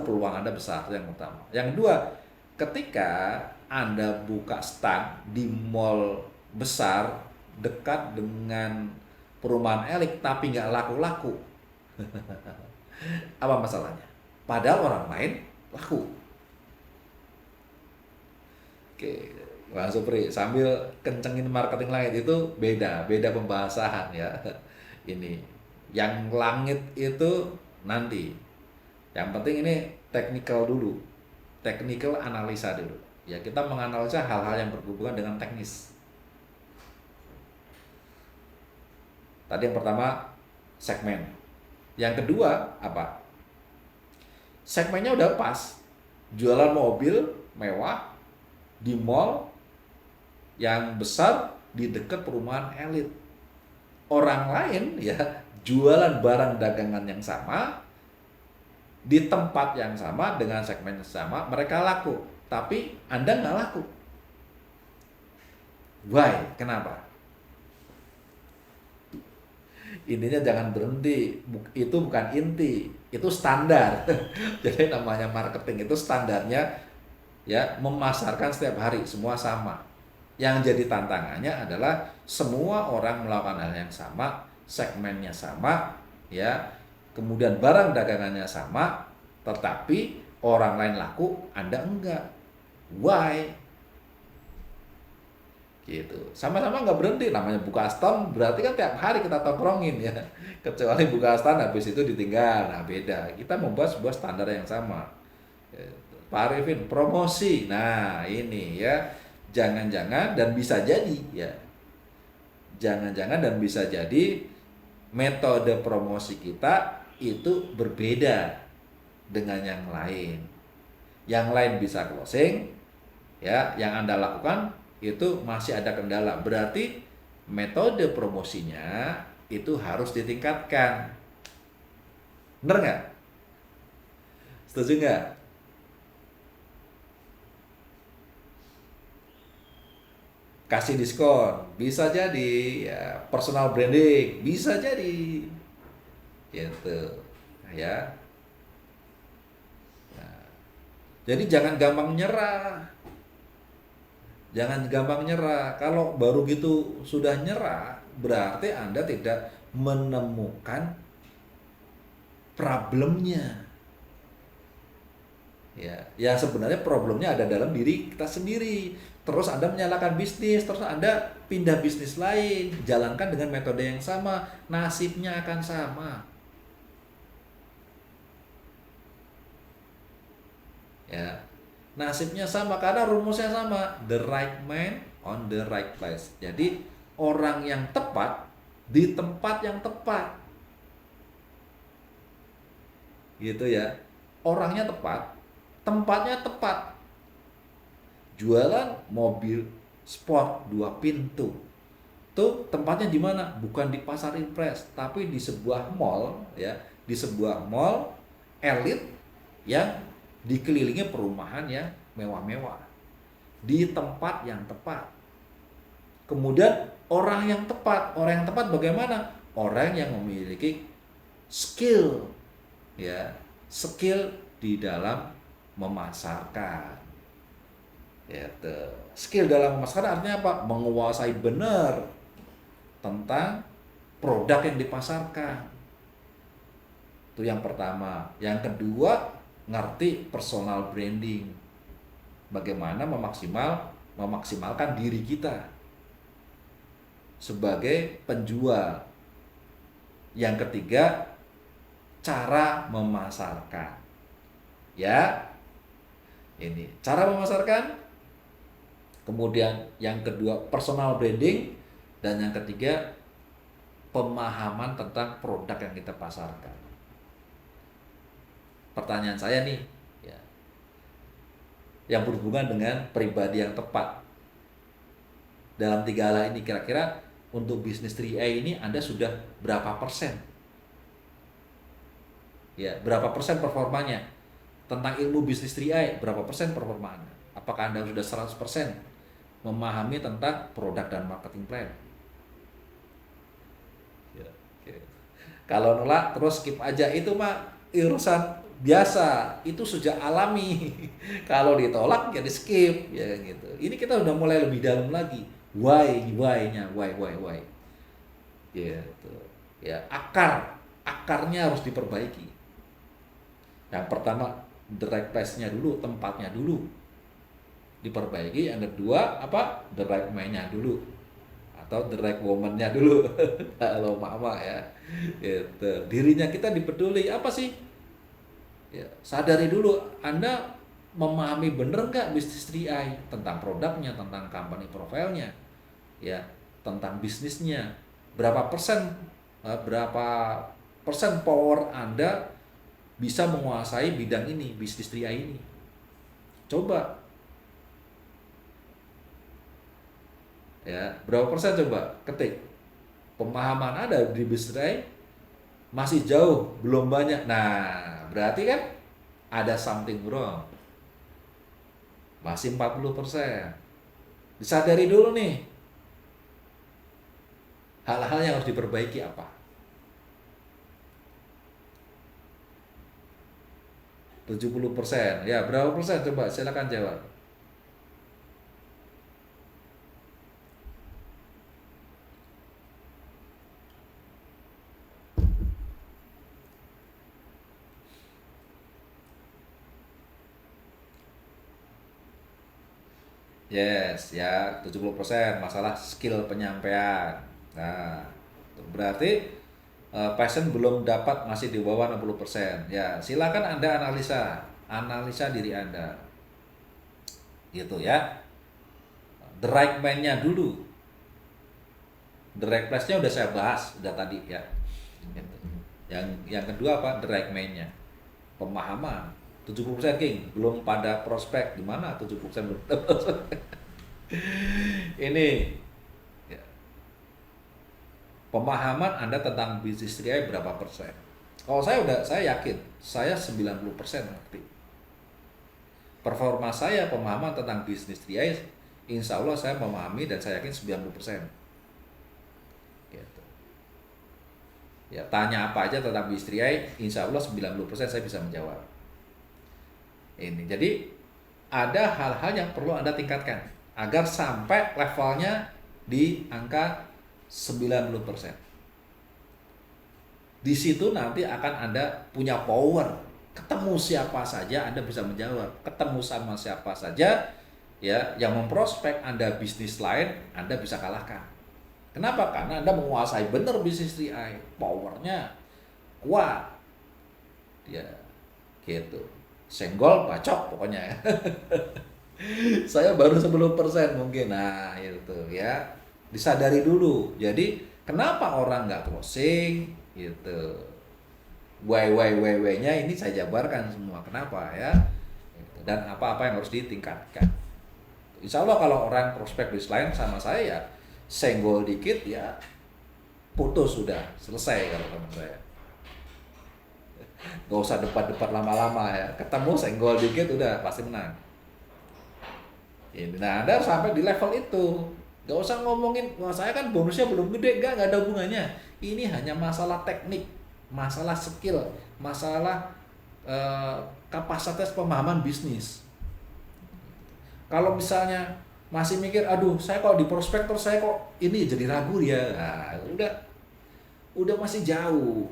peluang Anda besar, yang utama. Yang kedua, ketika Anda buka stand di mall besar dekat dengan perumahan elit tapi nggak laku-laku, apa masalahnya? Padahal orang lain laku. Oke, Bang Supri, sambil kencengin marketing langit itu beda pembahasan ya. Ini yang langit itu nanti. Yang penting ini technical dulu, technical analisa dulu. Ya kita menganalisa hal-hal yang berhubungan dengan teknis. Tadi yang pertama segmen. Yang kedua apa? Segmennya udah pas, jualan mobil mewah di mall yang besar di dekat perumahan elit. Orang lain ya jualan barang dagangan yang sama di tempat yang sama dengan segmen yang sama, mereka laku, tapi Anda nggak laku. Why? Kenapa? Intinya jangan berhenti, itu bukan inti, itu standar. Jadi namanya marketing itu standarnya ya, memasarkan setiap hari semua sama. Yang jadi tantangannya adalah semua orang melakukan hal yang sama, segmennya sama ya, kemudian barang dagangannya sama, tetapi orang lain laku, Anda enggak. Why? Gitu. Sama-sama nggak berhenti, namanya buka stand berarti kan tiap hari kita tongkrongin ya. Kecuali buka stand habis itu ditinggal. Nah, beda. Kita membuat sebuah standar yang sama. Pak Arifin, promosi. Nah, ini ya. Jangan-jangan dan bisa jadi ya. Jangan-jangan dan bisa jadi metode promosi kita itu berbeda dengan yang lain. Yang lain bisa closing ya, yang Anda lakukan itu masih ada kendala. Berarti metode promosinya itu harus ditingkatkan. Bener nggak? Setuju nggak? Kasih diskon, bisa jadi ya, personal branding, bisa jadi gitu ya. Nah, jadi jangan gampang nyerah. Jangan gampang nyerah. Kalau baru gitu sudah nyerah, berarti Anda tidak menemukan problemnya. Ya sebenarnya problemnya ada dalam diri kita sendiri. Terus Anda menyalahkan bisnis, terus Anda pindah bisnis lain, jalankan dengan metode yang sama, nasibnya akan sama. Ya, nasibnya sama karena rumusnya sama, the right man on the right place. Jadi orang yang tepat di tempat yang tepat, gitu ya. Orangnya tepat, tempatnya tepat. Jualan mobil sport 2 pintu, tuh tempatnya di mana? Bukan di pasar impres, tapi di sebuah mall, ya, di sebuah mall elit yang dikelilingi perumahan yang mewah-mewah, di tempat yang tepat. Kemudian orang yang tepat bagaimana? Orang yang memiliki skill, ya, skill di dalam memasarkan. Ya, skill dalam memasarkan artinya apa? Menguasai benar tentang produk yang dipasarkan. Itu yang pertama. Yang kedua, ngerti personal branding. Bagaimana memaksimalkan diri kita sebagai penjual. Yang ketiga, cara memasarkan. Ya, ini cara memasarkan. Kemudian yang kedua, personal branding. Dan yang ketiga, pemahaman tentang produk yang kita pasarkan. Pertanyaan saya nih, ya, yang berhubungan dengan pribadi yang tepat. Dalam 3 hal ini, kira-kira untuk bisnis 3A ini Anda sudah berapa persen? Ya, berapa persen performanya? Tentang ilmu bisnis 3A, berapa persen performanya? Apakah Anda sudah 100% memahami tentang produk dan marketing plan? Ya, oke. Kalau nolak, terus skip aja. Itu mah urusan biasa, itu sudah alami. Kalau ditolak ya di skip, ya gitu. Ini kita udah mulai lebih dalam lagi. Why-nya, why. Gitu. Ya, akarnya harus diperbaiki. Yang pertama, the right place-nya dulu, tempatnya dulu diperbaiki. Yang kedua apa? The right man-nya dulu, atau the right woman-nya dulu. Kalau mama ya, gitu. Dirinya kita dipeduli apa sih? Ya, sadari dulu, Anda memahami bener nggak bisnis 3i tentang produknya, tentang company profile-nya, ya, tentang bisnisnya. Berapa persen power Anda bisa menguasai bidang ini, bisnis 3i ini? Coba. Ya, berapa persen coba ketik. Pemahaman Anda di bisnis 3i masih jauh, belum banyak. Nah, berarti kan ada something wrong. Masih 40%. Disadari dulu nih. Hal-hal yang harus diperbaiki apa? 70%. Ya, berapa persen coba? Silakan jawab. Yes, ya 70% masalah skill penyampaian. Nah, berarti passion belum dapat, masih di bawah 60%. Ya, silakan Anda analisa diri Anda. Gitu ya. The right man-nya dulu. The right place-nya udah saya bahas, udah tadi ya. Gitu. Yang kedua apa? The right man-nya. Pemahaman. 70% King, belum pada prospek. Gimana 70% belum pada prospek? Ini ya. Pemahaman Anda tentang bisnis 3i berapa persen? Kalau saya yakin, saya 90% ngerti. Performa saya, pemahaman tentang bisnis 3i, insya Allah saya memahami dan saya yakin 90%. Gitu. Ya, tanya apa aja tentang bisnis 3i, insya Allah 90% saya bisa menjawab. Ini, jadi ada hal-hal yang perlu Anda tingkatkan agar sampai levelnya di angka 90%. Di situ nanti akan Anda punya power. Ketemu siapa saja Anda bisa menjawab. Ketemu sama siapa saja ya yang memprospek Anda bisnis lain, Anda bisa kalahkan. Kenapa? Karena Anda menguasai benar bisnis 3i. Powernya kuat. Ya, gitu. Senggol bacok pokoknya ya. Saya baru 10% mungkin. Nah, itu ya. Disadari dulu. Jadi, kenapa orang nggak closing? Gitu. Why-nya ini saya jabarkan semua. Kenapa ya? Gitu. Dan apa-apa yang harus ditingkatkan. Insya Allah kalau orang prospek bisnis lain sama saya ya, senggol dikit ya putus sudah. Selesai kalau sama saya. Gak usah debat-debat lama-lama ya. Ketemu senggol dikit udah pasti menang. Ini, nah Anda harus sampai di level itu. Gak usah ngomongin, wah saya kan bonusnya belum gede, gak ada hubungannya. Ini hanya masalah teknik, masalah skill, masalah kapasitas pemahaman bisnis. Kalau misalnya masih mikir, aduh saya kok di prospektor saya kok ini jadi ragu ya, nah, udah masih jauh.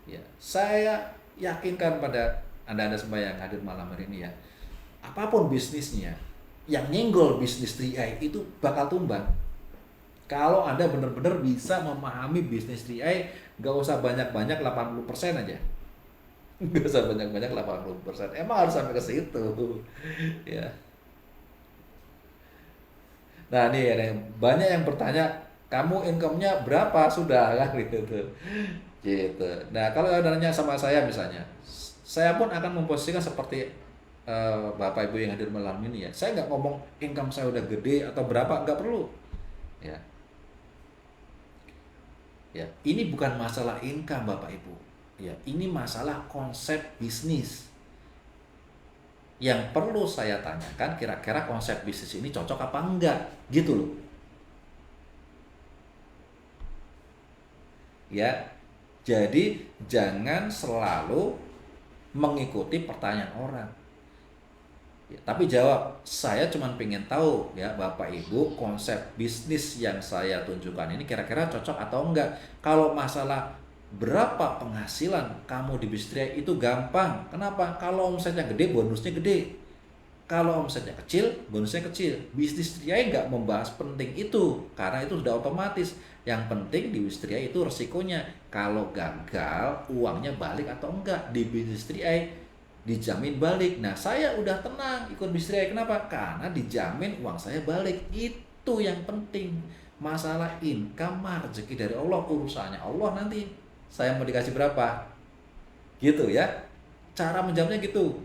Ya, saya yakinkan pada anda semua yang hadir malam hari ini ya, apapun bisnisnya, yang nyenggol bisnis 3i itu bakal tumbang. Kalau Anda benar-benar bisa memahami bisnis 3i, gak usah banyak-banyak 80% aja. Gak usah banyak-banyak 80%. Emang harus sampai ke situ. Ya. Nah, nih ada banyak yang bertanya, kamu income-nya berapa sudah kan gitu. Gitu. Nah, kalau ada nanya sama saya misalnya, saya pun akan memposisikan seperti Bapak Ibu yang hadir malam ini ya. Saya nggak ngomong income saya udah gede atau berapa, nggak perlu. Ya. Ya, ini bukan masalah income Bapak Ibu. Ya, ini masalah konsep bisnis. Yang perlu saya tanyakan kira-kira konsep bisnis ini cocok apa enggak, gitu loh. Ya. Jadi jangan selalu mengikuti pertanyaan orang. Ya, tapi jawab, saya cuma pengen tahu ya Bapak Ibu konsep bisnis yang saya tunjukkan ini kira-kira cocok atau enggak. Kalau masalah berapa penghasilan kamu di bisnis itu gampang. Kenapa? Kalau omsetnya gede, bonusnya gede. Kalau omsetnya kecil, bonusnya kecil. Bisnis TRI nggak membahas penting itu, karena itu sudah otomatis. Yang penting di bisnis TRI itu resikonya. Kalau gagal, uangnya balik atau enggak. Di bisnis TRI dijamin balik. Nah, saya udah tenang ikut bisnis 3i. Kenapa? Karena dijamin uang saya balik. Itu yang penting. Masalah income, rezeki dari Allah, urusannya Allah nanti. Saya mau dikasih berapa? Gitu ya. Cara menjawabnya gitu.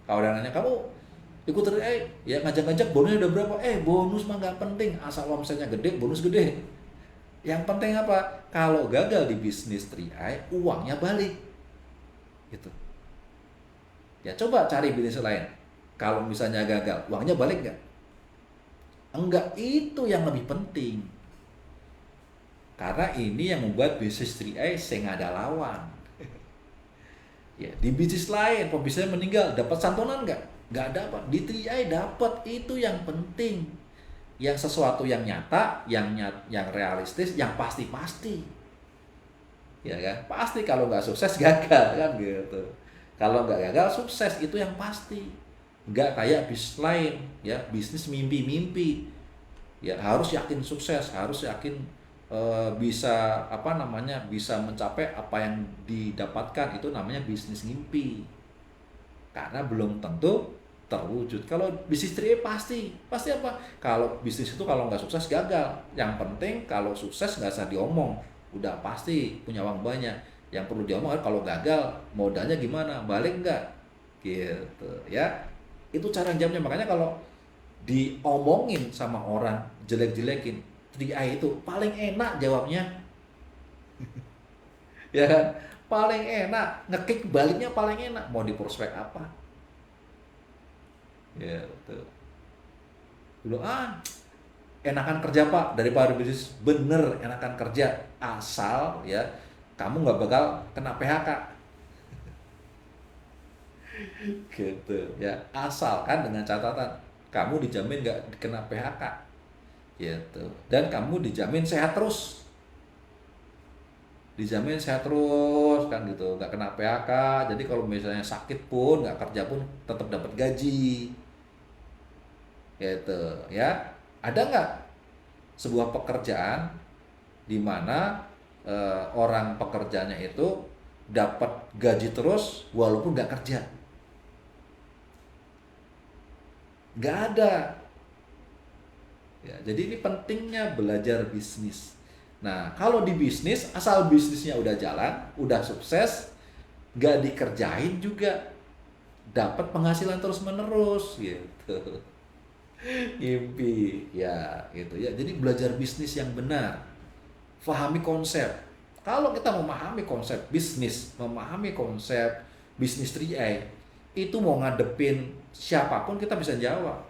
Kalau udah nanya, kamu ikut 3i, ya ngajak-ngajak bonusnya udah berapa? Bonus mah nggak penting. Asal omsetnya gede, bonus gede. Yang penting apa? Kalau gagal di bisnis 3i, uangnya balik. Gitu. Ya coba cari bisnis lain. Kalau misalnya gagal, uangnya balik nggak? Enggak, itu yang lebih penting. Karena ini yang membuat bisnis 3i sing ada lawan. Ya, di bisnis lain, pembisnisnya meninggal, dapat santunan nggak? Nggak dapat. Di 3i dapat, itu yang penting. Yang sesuatu yang nyata, yang realistis, yang pasti-pasti. Ya kan? Pasti kalau nggak sukses gagal kan gitu. Kalau nggak gagal sukses, itu yang pasti. Nggak kayak bisnis lain ya, bisnis mimpi-mimpi ya, harus yakin sukses, harus yakin bisa bisa mencapai apa yang didapatkan. Itu namanya bisnis mimpi, karena belum tentu terwujud. Kalau bisnis 3 pasti apa, kalau bisnis itu kalau nggak sukses gagal. Yang penting kalau sukses nggak usah diomong, udah pasti punya uang banyak. Yang perlu diomong kalau gagal modalnya gimana, balik nggak gitu ya. Itu cara jawabnya. Makanya kalau diomongin sama orang, jelek-jelekin 3i itu paling enak jawabnya, Ya kan? Paling enak, ngekick baliknya paling enak. Mau di prospek apa? Ya, betul. Dulu enakan kerja Pak daripada bisnis. Bener, enakan kerja asal ya kamu nggak bakal kena PHK gitu ya. Asalkan dengan catatan kamu dijamin nggak kena PHK gitu, dan kamu dijamin sehat terus, dijamin sehat terus kan gitu, nggak kena PHK. Jadi kalau misalnya sakit pun nggak kerja pun tetap dapat gaji gitu ya. Ada nggak sebuah pekerjaan di mana orang pekerjanya itu dapat gaji terus walaupun nggak kerja? Nggak ada ya. Jadi ini pentingnya belajar bisnis. Nah, kalau di bisnis, asal bisnisnya udah jalan, udah sukses, nggak dikerjain juga dapat penghasilan terus menerus gitu. Ngimpi ya gitu ya. Jadi belajar bisnis yang benar, pahami konsep. Kalau kita memahami konsep bisnis, memahami konsep bisnis 3i, itu mau ngadepin siapapun kita bisa jawab.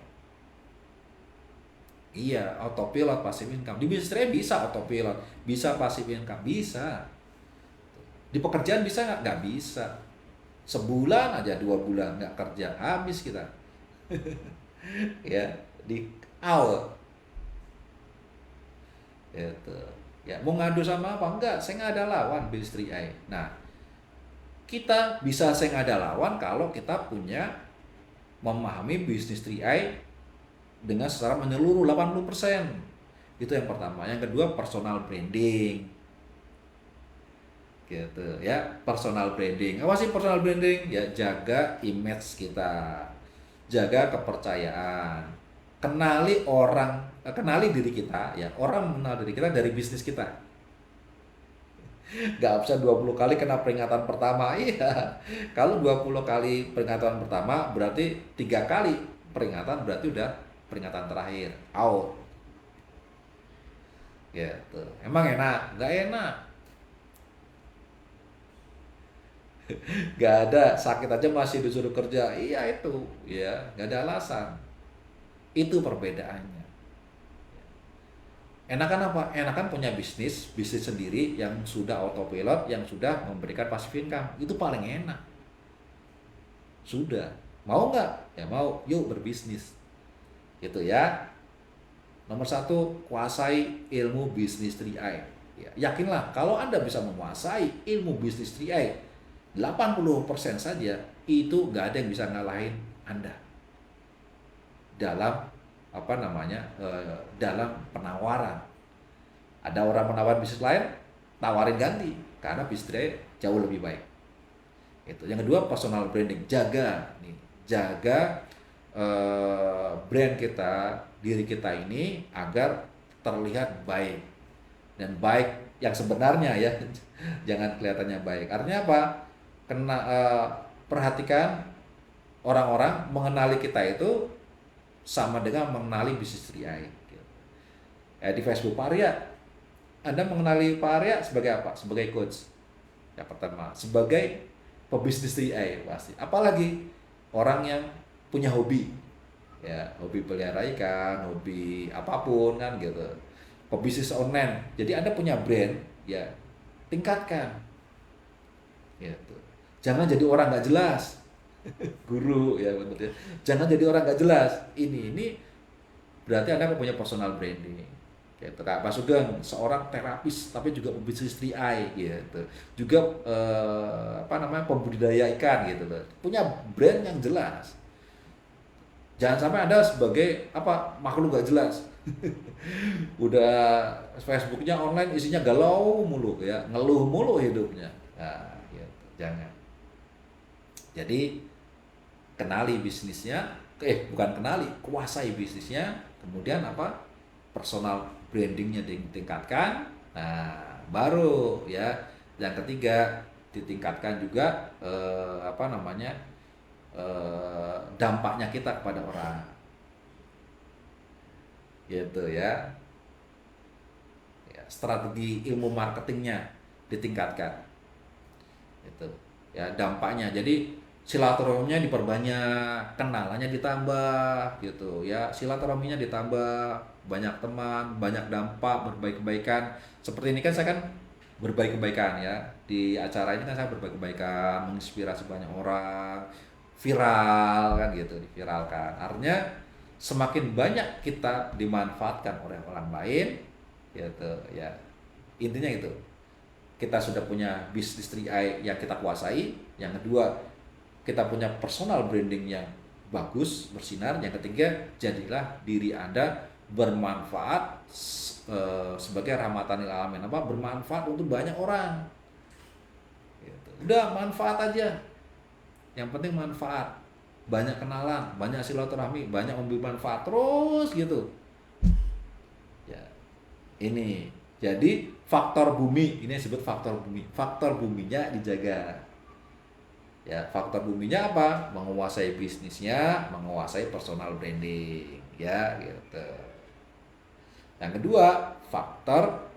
Iya, autopilot, passive income. Di bisnis 3i bisa autopilot, bisa passive income, bisa. Di pekerjaan bisa nggak? Nggak bisa. Sebulan aja, 2 bulan nggak kerja, habis kita. Ya, di out. Gitu. Ya, mau ngadu sama apa? Enggak, saya nggak ada lawan bisnis 3i. Nah, kita bisa saya nggak ada lawan kalau kita punya memahami bisnis 3i dengan secara menyeluruh 80%. Itu yang pertama. Yang kedua, personal branding. Gitu ya, personal branding. Apa sih personal branding? Ya, jaga image kita. Jaga kepercayaan. Kenali orang, kenali diri kita ya. Orang mengenal diri kita dari bisnis kita. Gak bisa 20 kali kena peringatan pertama. Iya. Kalau 20 kali peringatan pertama berarti 3 kali peringatan berarti udah peringatan terakhir. Out. Gitu. Emang enak? Gak enak. Gak ada, sakit aja masih disuruh kerja. Iya itu, ya, gak ada alasan. Itu perbedaannya. Enakan apa? Enakan punya bisnis sendiri yang sudah autopilot, yang sudah memberikan passive income. Itu paling enak. Sudah. Mau nggak? Ya mau. Yuk berbisnis. Gitu ya. Nomor satu, kuasai ilmu bisnis 3i. Ya, yakinlah kalau Anda bisa menguasai ilmu bisnis 3i 80% saja, itu nggak ada yang bisa ngalahin Anda dalam dalam penawaran. Ada orang menawar bisnis lain, tawarin ganti karena bisnis jauh lebih baik. Itu. Yang kedua, personal branding. Jaga brand kita, diri kita ini agar terlihat baik, dan baik yang sebenarnya ya. Jangan kelihatannya baik. Artinya apa? Perhatikan, orang-orang mengenali kita itu sama dengan mengenali bisnis 3i. Di Facebook Pak Arya, Anda mengenali Pak Arya sebagai apa? Sebagai coach. Yang pertama, sebagai pebisnis 3i pasti. Apalagi orang yang punya hobi, ya, hobi pelihara ikan, hobi apapun kan gitu. Pebisnis online. Jadi Anda punya brand, ya, tingkatkan. Gitu. Jangan jadi orang nggak jelas. Guru ya benar ya. Jangan jadi orang nggak jelas. Ini berarti Anda punya personal branding. Gitu. Kak Pak Sugeng seorang terapis tapi juga pebisnis 3i gitu. Juga pembudidaya ikan gitu loh. Punya brand yang jelas. Jangan sampai Anda sebagai makhluk nggak jelas. Udah Facebooknya online isinya galau mulu ya, ngeluh mulu hidupnya. Nah, gitu. Jangan. Jadi kenali bisnisnya, bukan kenali, kuasai bisnisnya, kemudian personal brandingnya ditingkatkan. Nah, baru ya, yang ketiga ditingkatkan juga dampaknya kita kepada orang, gitu ya. Ya, strategi ilmu marketingnya ditingkatkan. Itu ya dampaknya. Jadi silaturahminya diperbanyak, kenalannya ditambah gitu ya, silaturahminya ditambah, banyak teman, banyak dampak, berbaik kebaikan. Seperti ini kan saya kan berbaik kebaikan ya, di acara ini kan saya berbaik kebaikan, menginspirasi banyak orang, viral kan gitu, diviralkan. Artinya semakin banyak kita dimanfaatkan oleh orang lain gitu ya, intinya itu kita sudah punya bisnis 3i yang kita kuasai. Yang kedua, kita punya personal branding yang bagus, bersinar. Yang ketiga, jadilah diri Anda bermanfaat sebagai rahmatan lil alamin, apa bermanfaat untuk banyak orang. Gitu. Udah manfaat aja. Yang penting manfaat. Banyak kenalan, banyak silaturahmi, banyak memberi manfaat terus gitu. Ya, ini jadi faktor bumi, ini disebut faktor bumi. Faktor buminya dijaga. Ya, faktor buminya apa? Menguasai bisnisnya, menguasai personal branding, ya gitu. Yang kedua, faktor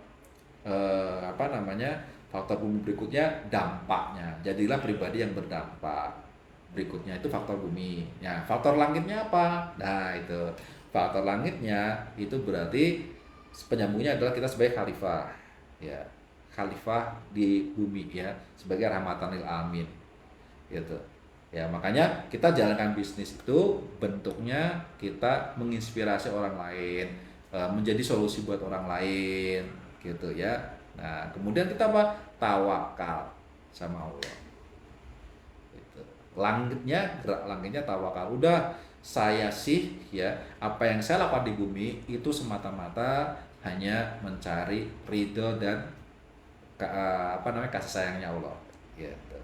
apa namanya? Faktor bumi berikutnya dampaknya. Jadilah pribadi yang berdampak. Berikutnya itu faktor bumi. Ya, faktor langitnya apa? Nah, itu. Faktor langitnya itu berarti penyambungnya adalah kita sebagai khalifah. Ya, khalifah di bumi ya, sebagai rahmatan lil alamin. Gitu. Ya, makanya kita jalankan bisnis itu bentuknya kita menginspirasi orang lain, menjadi solusi buat orang lain, gitu ya. Nah, kemudian kita apa? Tawakal sama Allah. Gitu. Langitnya, gerak langitnya tawakal. Udah saya sih ya, apa yang saya lakukan di bumi itu semata-mata hanya mencari ridho dan apa namanya kasih sayangnya Allah. Gitu.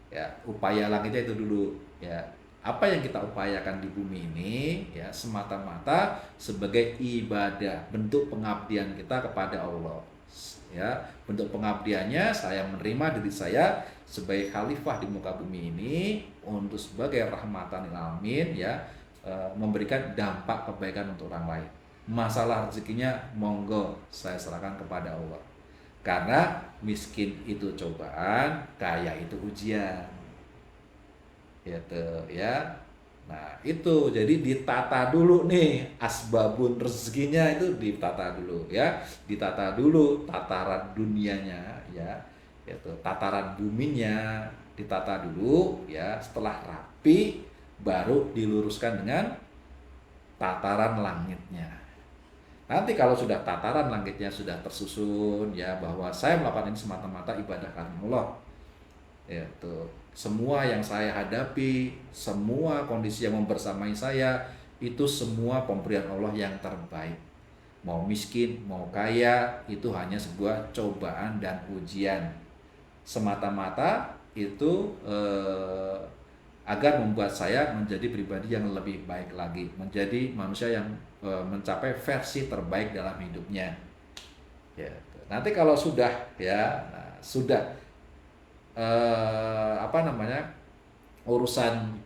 Ya, upaya langitnya itu dulu ya, apa yang kita upayakan di bumi ini ya semata-mata sebagai ibadah, bentuk pengabdian kita kepada Allah ya. Bentuk pengabdiannya saya menerima diri saya sebagai khalifah di muka bumi ini untuk sebagai rahmatan lil alamin ya, memberikan dampak kebaikan untuk orang lain. Masalah rezekinya monggo saya serahkan kepada Allah. Karena miskin itu cobaan, kaya itu ujian. Gitu ya. Nah, itu jadi ditata dulu nih asbabun rezekinya, itu ditata dulu ya. Ditata dulu tataran dunianya ya. Gitu. Tataran buminya ditata dulu ya. Setelah rapi baru diluruskan dengan tataran langitnya. Nanti kalau sudah tataran langitnya sudah tersusun ya, bahwa saya melakukan ini semata-mata ibadah karena Allah. Yaitu semua yang saya hadapi, semua kondisi yang membersamai saya itu semua pemberian Allah yang terbaik. Mau miskin, mau kaya, itu hanya sebuah cobaan dan ujian. Semata-mata itu agar membuat saya menjadi pribadi yang lebih baik lagi, menjadi manusia yang mencapai versi terbaik dalam hidupnya. Ya, nanti kalau sudah ya, nah, sudah apa namanya urusan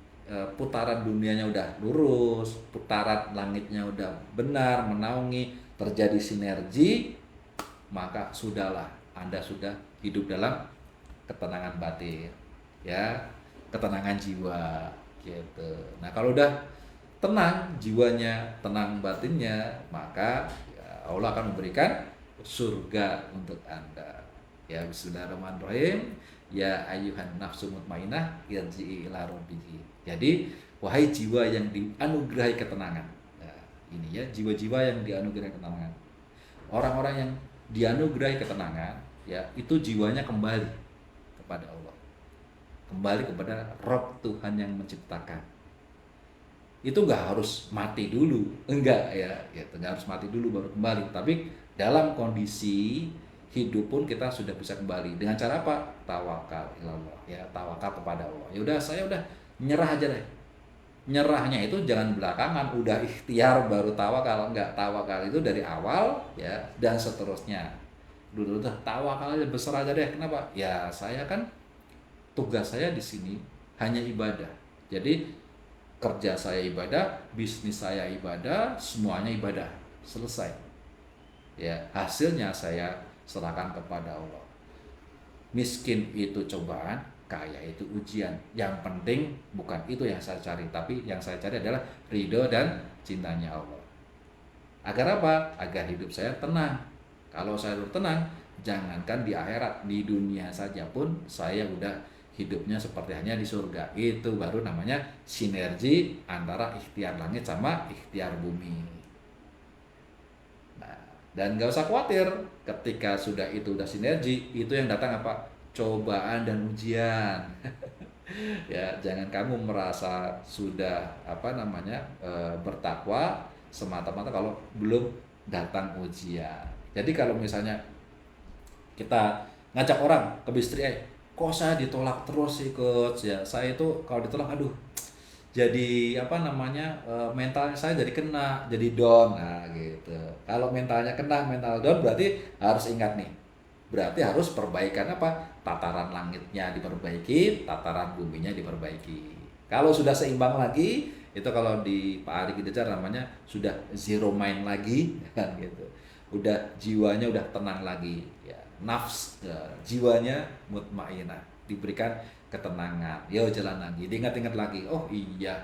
putaran dunianya udah lurus, putaran langitnya udah benar menaungi, terjadi sinergi, maka sudahlah Anda sudah hidup dalam ketenangan batin, ya, ketenangan jiwa, gitu. Nah, kalau udah tenang jiwanya, tenang batinnya, maka ya, Allah akan memberikan surga untuk Anda. Ya, bismillahirrahmanirrahim. Ya ayyuhan nafsu mutmainnah irji'i ila rabbiki. Jadi, wahai jiwa yang dianugerahi ketenangan. Nah, ini ya, jiwa-jiwa yang dianugerahi ketenangan. Orang-orang yang dianugerahi ketenangan, ya, itu jiwanya kembali kepada Allah. Kembali kepada Rabb Tuhan yang menciptakan. Itu nggak harus mati dulu, enggak ya, nggak harus mati dulu baru kembali. Tapi dalam kondisi hidup pun kita sudah bisa kembali dengan cara apa? Tawakal ilallah, ya, tawakal kepada Allah. Ya udah, saya udah nyerah aja deh. Nyerahnya itu jangan belakangan, udah ikhtiar baru tawakal, enggak. Tawakal itu dari awal ya, dan seterusnya. Dulu udah tawakal aja, besar aja deh. Kenapa? Ya saya kan tugas saya di sini hanya ibadah. Jadi kerja saya ibadah, bisnis saya ibadah, semuanya ibadah. Selesai. Ya, hasilnya saya serahkan kepada Allah. Miskin itu cobaan, kaya itu ujian. Yang penting bukan itu yang saya cari, tapi yang saya cari adalah ridho dan cintanya Allah. Agar apa? Agar hidup saya tenang. Kalau saya udah tenang, jangankan di akhirat, di dunia saja pun saya udah hidupnya seperti hanya di surga. Itu baru namanya sinergi antara ikhtiar langit sama ikhtiar bumi. Nah, dan gak usah khawatir ketika sudah itu udah sinergi, itu yang datang apa? Cobaan dan ujian. Ya, jangan kamu merasa sudah bertakwa semata-mata kalau belum datang ujian. Jadi kalau misalnya kita ngajak orang ke bisnis, kok saya ditolak terus sih coach, ya saya itu kalau ditolak aduh jadi mentalnya saya jadi kena, jadi down. Nah gitu, kalau mentalnya kena, mental down, berarti harus ingat nih, berarti harus perbaikan apa, tataran langitnya diperbaiki, tataran buminya diperbaiki. Kalau sudah seimbang lagi, itu kalau di Pak Ari Gidejar namanya sudah zero mind lagi kan gitu, udah jiwanya udah tenang lagi ya, jiwanya mutmainah, diberikan ketenangan, yo jalan lagi, diingat-ingat lagi, oh iya,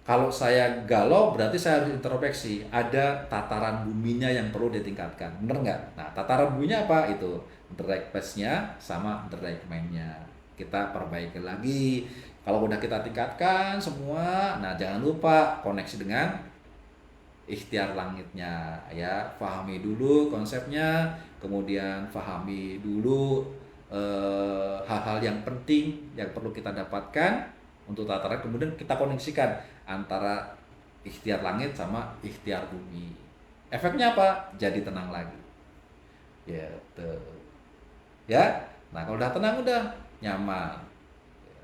kalau saya galau berarti saya harus introspeksi, ada tataran buminya yang perlu ditingkatkan, bener nggak? Nah, tataran buminya apa? Itu direct pace-nya sama direct mind-nya kita perbaiki lagi. Kalau udah kita tingkatkan semua, nah jangan lupa koneksi dengan ikhtiar langitnya ya, pahami dulu konsepnya, kemudian pahami dulu hal-hal yang penting yang perlu kita dapatkan untuk tataran, kemudian kita koneksikan antara ikhtiar langit sama ikhtiar bumi. Efeknya apa? Jadi tenang lagi. Ya, tuh. Ya. Nah, kalau udah tenang udah nyaman.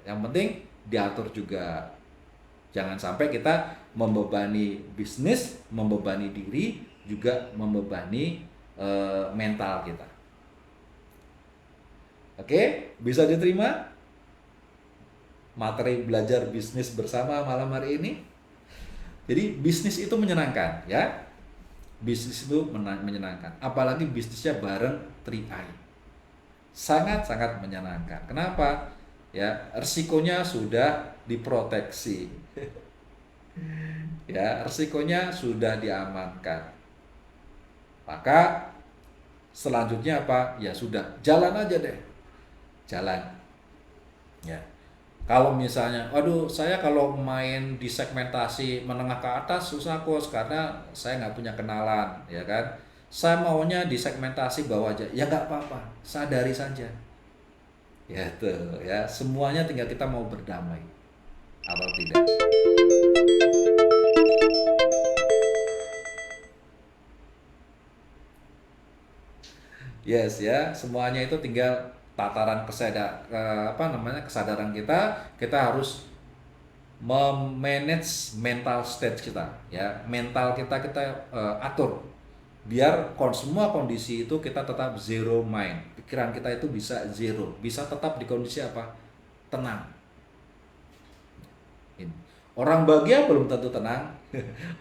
Yang penting diatur juga. Jangan sampai kita membebani bisnis, membebani diri, juga membebani mental kita. Oke, bisa diterima materi belajar bisnis bersama malam hari ini? Jadi bisnis itu menyenangkan ya. Bisnis itu menyenangkan. Apalagi bisnisnya bareng 3i. Sangat-sangat menyenangkan. Kenapa? Ya, resikonya sudah diproteksi. Ya, resikonya sudah diamankan. Maka selanjutnya apa? Ya sudah, jalan aja deh. Jalan. Ya. Kalau misalnya, waduh, saya kalau main di segmentasi menengah ke atas susah kos karena saya nggak punya kenalan, ya kan? Saya maunya di segmentasi bawah aja, ya nggak apa-apa, sadari saja. Ya tuh, ya semuanya tinggal kita mau berdamai atau tidak. Yes ya, semuanya itu tinggal tataran kesadaran kita harus memanage mental state kita ya, mental kita atur biar semua kondisi itu kita tetap zero mind, pikiran kita itu bisa zero, bisa tetap di kondisi apa, tenang. Ini. Orang bahagia belum tentu tenang,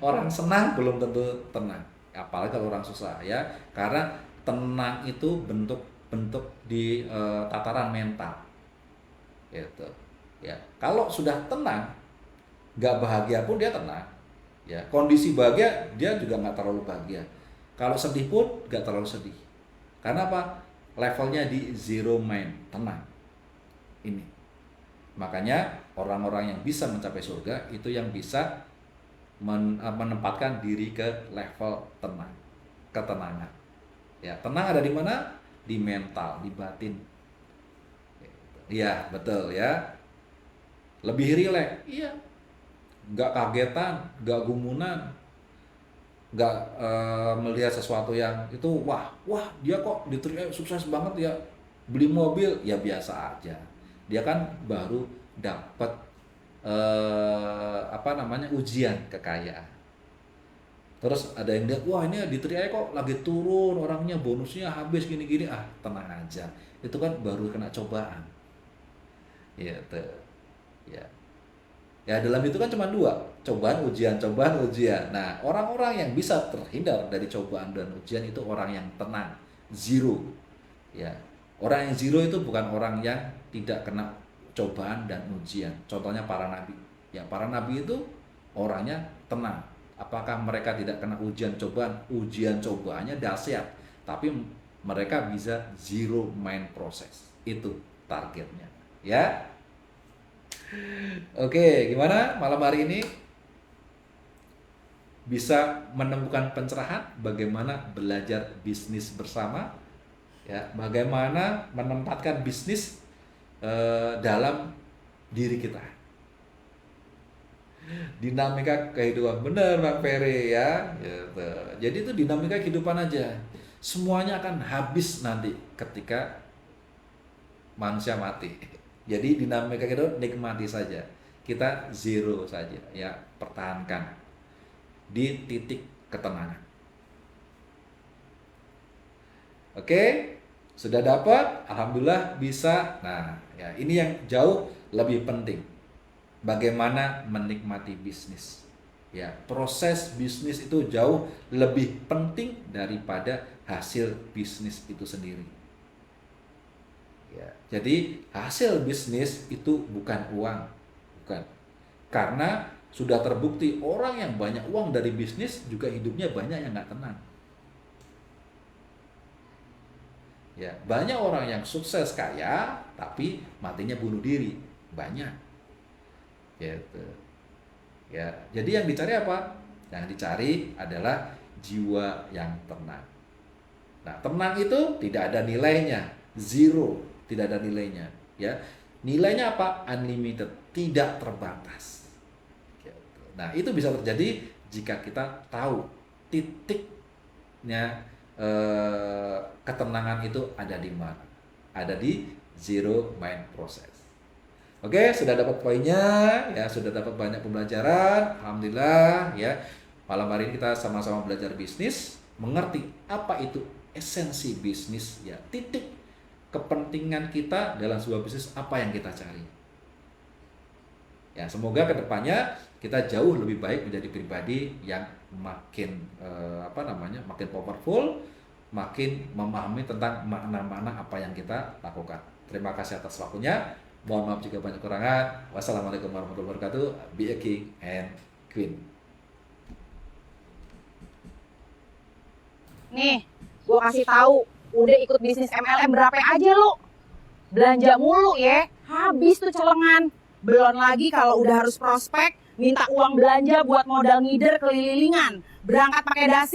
orang senang belum tentu tenang, apalagi kalau orang susah ya, karena tenang itu bentuk di tataran mental gitu ya. Kalau sudah tenang, nggak bahagia pun dia tenang ya, kondisi bahagia dia juga nggak terlalu bahagia, kalau sedih pun nggak terlalu sedih, karena apa, levelnya di zero mind, tenang. Ini makanya orang-orang yang bisa mencapai surga itu yang bisa menempatkan diri ke level tenang, ketenangan ya. Tenang ada di mana? Di mental, di batin. Iya betul ya, lebih rileks, iya, nggak kagetan, nggak gumunan, nggak melihat sesuatu yang itu wah dia kok diterima sukses banget ya, beli mobil, ya biasa aja, dia kan baru dapat ujian kekayaan. Terus ada yang lihat, wah ini diterima kok lagi turun orangnya, bonusnya habis gini-gini, tenang aja, itu kan baru kena cobaan ya tuh ya. Ya dalam itu kan cuma dua, cobaan ujian, cobaan ujian. Nah orang-orang yang bisa terhindar dari cobaan dan ujian itu orang yang tenang, zero ya. Orang yang zero itu bukan orang yang tidak kena cobaan dan ujian. Contohnya para nabi. Ya, para nabi itu orangnya tenang. Apakah mereka tidak kena ujian cobaan? Ujian cobaannya dahsyat, tapi mereka bisa zero mind process. Itu targetnya. Ya. Oke, gimana malam hari ini? Bisa menemukan pencerahan bagaimana belajar bisnis bersama? Ya, bagaimana menempatkan bisnis dalam diri kita. Dinamika kehidupan, benar Bang Ferry ya. Gitu. Jadi itu dinamika kehidupan aja. Semuanya akan habis nanti ketika manusia mati. Jadi dinamika kehidupan nikmati saja. Kita zero saja ya, pertahankan di titik ketenangan. Oke? Sudah dapat, alhamdulillah bisa. Nah, ya ini yang jauh lebih penting. Bagaimana menikmati bisnis. Ya, proses bisnis itu jauh lebih penting daripada hasil bisnis itu sendiri. Ya, jadi hasil bisnis itu bukan uang, bukan. Karena sudah terbukti orang yang banyak uang dari bisnis juga hidupnya banyak yang nggak tenang. Ya, banyak orang yang sukses kaya tapi matinya bunuh diri, banyak. Gitu. Ya, jadi yang dicari apa? Yang dicari adalah jiwa yang tenang. Nah, tenang itu tidak ada nilainya, zero, tidak ada nilainya, ya. Nilainya apa? Unlimited, tidak terbatas. Gitu. Nah, itu bisa terjadi jika kita tahu titiknya ketenangan itu ada di mana? Ada di zero mind process. Oke, sudah dapat poinnya, ya sudah dapat banyak pembelajaran, alhamdulillah ya. Malam hari ini kita sama-sama belajar bisnis, mengerti apa itu esensi bisnis, ya titik kepentingan kita dalam sebuah bisnis, apa yang kita cari. Ya, semoga kedepannya kita jauh lebih baik menjadi pribadi yang makin makin powerful, makin memahami tentang makna-makna apa yang kita lakukan. Terima kasih atas waktunya. Mohon maaf jika banyak kekurangan. Wassalamualaikum warahmatullahi wabarakatuh. Be a king and queen. Nih, gua kasih tahu, udah ikut bisnis MLM berapa aja lu? Belanja mulu ya, habis tuh celengan. Belum lagi kalau udah harus prospek, minta uang belanja buat modal ngider kelilingan. Berangkat pakai dasi.